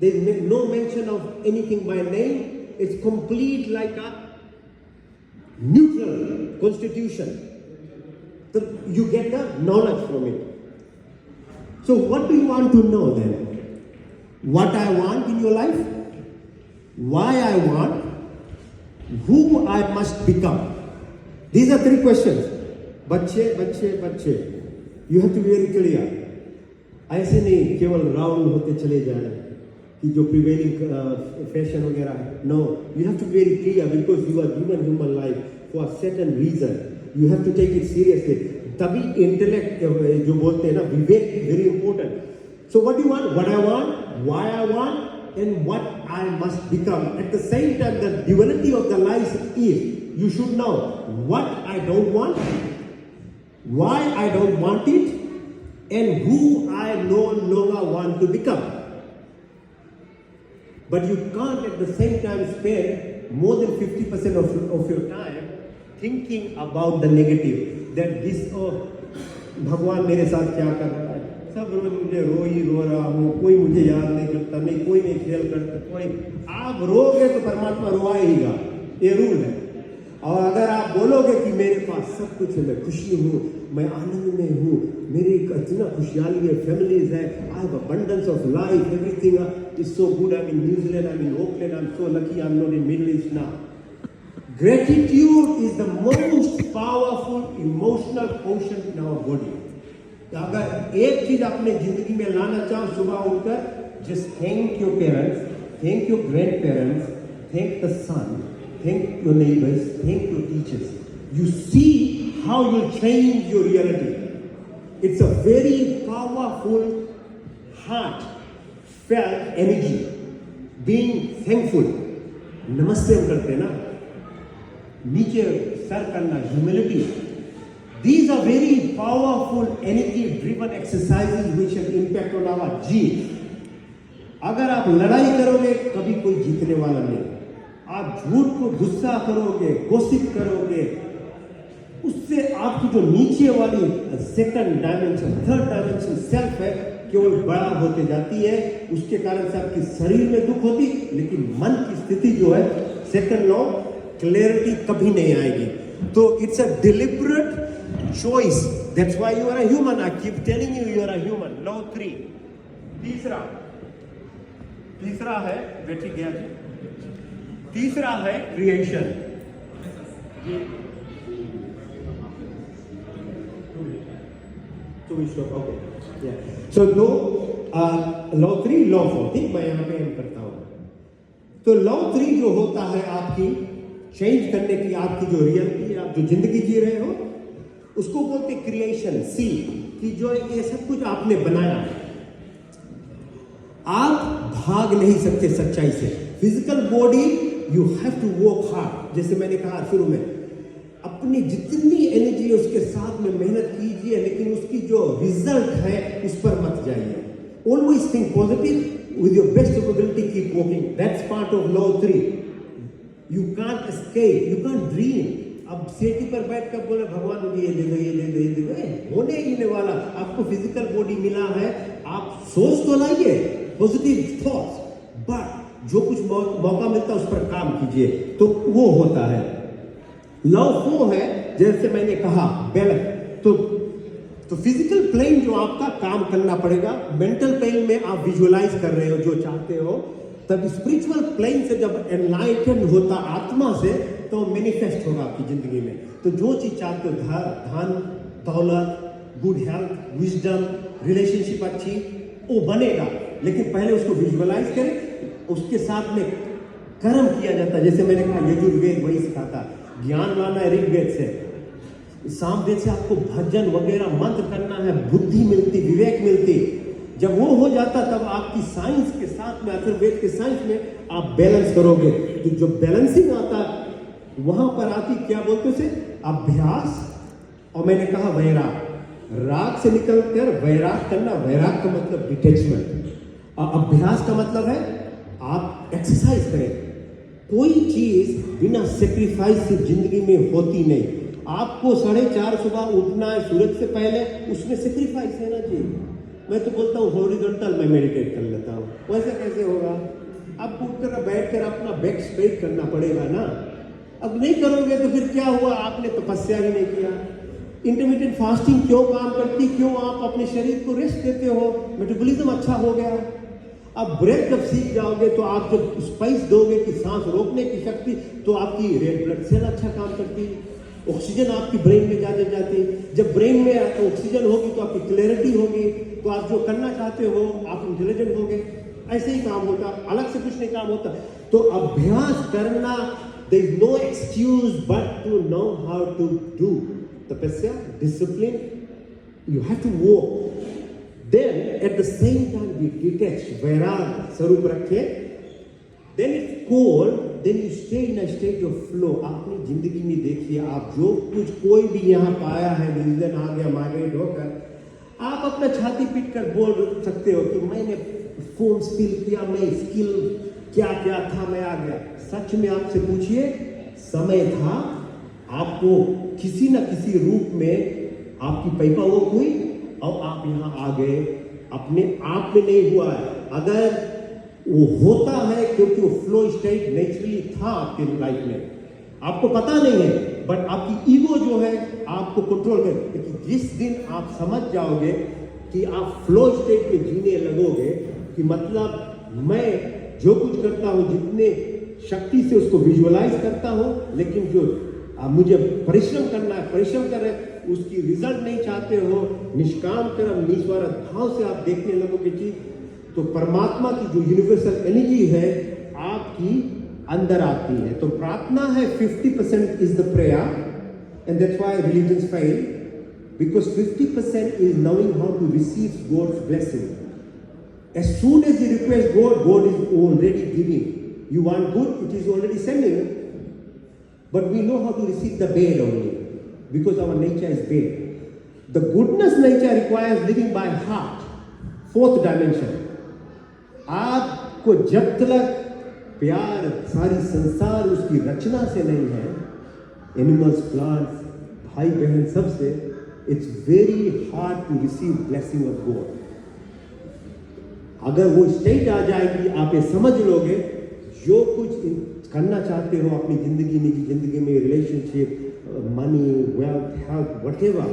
there is no mention of anything by name. It's complete like a neutral constitution. So you get the knowledge from it. So what do you want to know then? What I want in your life? Why I want? Who I must become? These are 3 questions. बच्चे You have to be very clear. ऐसे नहीं केवल round होते चले जाए कि जो prevailing fashion वगैरह है. No, you have to be very clear because you are given human life for a certain reason. You have to take it seriously. तभी इंटेलेक्ट जो बोलते हैं ना, विवेक, very important. So what do you want? What I want, why I want, and what I must become. At the same time, the duality of the life is you should know what I don't want, why I don't want it, and who I no longer want to become. But you can't at the same time spend more than 50% of your time thinking about the negative. That this, oh, भगवान मेरे साथ क्या कर रहा है, सब रोज मुझे रो रहा हूँ, कोई मुझे याद नहीं करता, नहीं कोई नहीं खेल करता, कोई। आप रोगे तो परमात्मा रोआएगा, ये रूल है। और अगर आप बोलोगे कि मेरे पास सब कुछ है, मैं खुशी हूँ, मैं आनंद में हूँ, मेरी इतना खुशहाली है, फैमिलीज है, I have abundance of life, everything is so good, I am in New Zealand, I am in Oakland, I am so lucky, I am not in middle east now. Gratitude is the most powerful emotional quotient in our body. अगर एक चीज अपने जिंदगी में लाना चाहो, सुबह उठकर just thank your parents, thank your grandparents, thank the sun, thank your neighbors, thank your teachers. You see how you change your reality. It's a very powerful heart-felt energy. Being thankful. नमस्ते हम करते हैं ना, नीचे sir करना, humility. These are very powerful energy-driven exercises which have impact on our gene. अगर आप लड़ाई करोगे कभी कोई जीतने वाला नहीं. आप झूठ को गुस्सा करोगे, गोसिप करोगे, उससे आपकी जो नीचे वाली second dimension, third dimension self है, केवल बड़ा होते जाती है। उसके कारण से आपकी शरीर में दुख होती, लेकिन मन की स्थिति जो है, सेकंड लॉ, क्लैरिटी कभी नहीं आएगी। तो it's a deliberate choice. That's why you are a human. I keep telling you, you are a human. Law 3. तीसरा है, बैठी गया जी, तीसरा है क्रिएशन। सो दो लॉ 3, लॉ 4, ठीक, मैं यहाँ पे एंड करता हूँ। तो लॉ 3 जो होता है आपकी चेंज करने की, आपकी जो रियलिटी, आप जो जिंदगी जी रहे हो, उसको बोलते क्रिएशन। सी कि जो ये सब कुछ आपने बनाया, आप भाग नहीं सकते सच्चाई से। Physical body you have to work hard, जैसे मैंने कहा शुरू में, अपनी जितनी एनर्जी है उसके साथ में मेहनत कीजिए, लेकिन उसकी जो रिजल्ट है उस पर मत जाइए। Always think positive, with your best ability keep working. That's part of law 3। You can't escape, you can't dream. अब सेटी पर बैठ कर बोले भगवान मुझे ये दे दो, ये दे दो, ये दे दो, होने ही नहीं वाला। आपको फिजिकल बॉडी मिला है, आप सोच तो लाइए पॉजिटिव थॉट्स, बट जो कुछ मौका मिलता है उस पर काम कीजिए, तो वो होता है। लॉ 4 है, जैसे मैंने कहा, बैलेंस। तो फिजिकल प्लेन जो आपका काम करना पड़ेगा, मेंटल प्लेन में आप विजुअलाइज कर रहे हो जो चाहते हो, तब स्पिरिचुअल प्लेन से जब एनलाइटन होता आत्मा से, तो मैनिफेस्ट होगा आपकी जिंदगी में। तो जो चीज चाहते हो, धन, दौलत, गुड हेल्थ, विजडम, रिलेशनशिप अच्छी, वो बनेगा। लेकिन पहले उसको विजुअलाइज करें, उसके साथ में कर्म किया जाता है। जैसे मैंने कहा, यजुर्वेद वही सिखाता, ज्ञान लाना है ऋग्वेद से, सामवेद से आपको भजन वगैरह मंत्र करना है, बुद्धि मिलती, विवेक मिलती। जब वो हो जाता, तब आपकी साइंस के साथ में, अथर्ववेद के साइंस में आप बैलेंस करोगे। तो जो बैलेंसिंग आता है, वहां पर आती, क्या बोलते उसे, अभ्यास, और मैंने कहा वैराग। राग से निकलकर वैराग करना, वैराग का मतलब डिटैचमेंट, और अभ्यास का मतलब है आप एक्सरसाइज करें। कोई चीज बिना सेक्रीफाइस से जिंदगी में होती नहीं। आपको 4:30 सुबह उठना है सूरज से पहले, उसमें सेक्रीफाइस है ना जी। मैं तो बोलता हूँ हॉरिजॉन्टल में मेडिटेट कर लेता हूँ, वैसे कैसे होगा? आपको उठकर बैठकर अपना बैक स्ट्रेट करना पड़ेगा ना। अब नहीं करोगे तो फिर क्या हुआ? आपने तपस्या ही नहीं किया। इंटरमीडिएट फास्टिंग क्यों काम करती? क्यों आप अपने शरीर को रेस्ट देते हो? मेटाबॉलिज्म अच्छा हो गया। अब ब्रेथ जब सीख जाओगे, तो आप जब स्पाइस दोगे कि सांस रोकने की शक्ति, तो आपकी रेड ब्लड सेल अच्छा काम करती, ऑक्सीजन आपकी ब्रेन में ज्यादा जाती। जब ब्रेन में ऑक्सीजन होगी तो आपकी क्लैरिटी होगी, तो आप जो करना चाहते हो आप इंटेलिजेंट होगे। ऐसे ही काम होता, अलग से कुछ नहीं काम होता। तो अभ्यास करना, there is no excuse but to know how to do tapasya, discipline. You have to work. Then at the same time be detached, vairag स्वरूप रखे। Then it's cold, then you stay in a state of flow. अपनी जिंदगी में देखिए, आप जो कुछ कोई भी यहाँ पाया है, रिलीजन आ गया, माइग्रेट होकर, आप अपना छाती पीट कर बोल सकते हो कि मैंने फॉर्म्स फिल किया, मैं स्किल क्या क्या था, मैं आ गया। सच में आपसे पूछिए, समय था, आपको किसी न किसी रूप में आपकी पैपावक हुई और आप यहाँ आ गए। अपने आप में नहीं हुआ है। अगर वो होता है क्योंकि वो फ्लो स्टेट नेचुरली था आपके लाइफ में, आपको पता नहीं है, बट आपकी ईगो जो है आपको कंट्रोल करे। लेकिन जिस दिन आप समझ जाओगे कि आप फ्लो स्टेट में जीने लगोगे, कि मतलब मैं जो कुछ करता हूँ, जितने शक्ति से उसको विजुअलाइज करता हूँ, लेकिन जो मुझे परिश्रम करना है, परिश्रम कर रहे, उसकी रिजल्ट नहीं चाहते हो, निष्काम कर्म निस्वार्थ भाव से आप देखने लगोगे चीज, तो परमात्मा की जो यूनिवर्सल एनर्जी है आपकी अंदर आती है। तो प्रार्थना है 50% is the prayer, and that's why religions fail, because 50% is knowing how to receive God's blessing. As soon as you request God, God is already giving. You want good, it is already sending. But we know how to receive the bad only, because our nature is bad. The goodness nature requires living by heart, fourth dimension. आपको जब तक प्यार सारी संसार उसकी रचना से नहीं है, एनिमल्स, प्लांट्स, भाई बहन सबसे, it's very hard to receive blessing of God. अगर वो स्टेट आ जाएगी, आप ये समझ लोगे, जो कुछ करना चाहते हो अपनी जिंदगी में, relationship, money, wealth, health, whatever,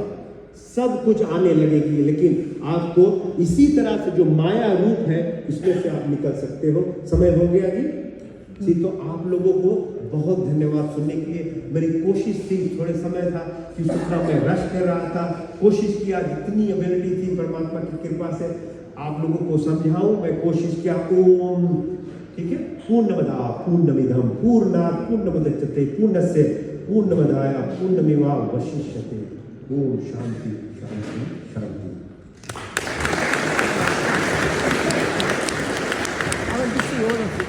सब कुछ आने लगेगी। लेकिन आपको इसी तरह से जो माया रूप है उसमें से आप निकल सकते हो। समय हो गया जी। तो आप लोगों को बहुत धन्यवाद सुनने के लिए। मेरी कोशिश थी, थोड़े समय था कि जितना मैं रश कर रहा था, कोशिश किया जितनी एबिलिटी थी परमात्मा की कृपा से आप लोगों को समझाऊं, मैं कोशिश किया। ओम, ठीक है, पूर्णमदा पूर्णमिदं पूर्णात् पूर्णमुदच्यते पूर्णस्य पूर्णमादाय पूर्णमेवावशिष्यते। ओम शांति शांति शांति। I want to see all of you.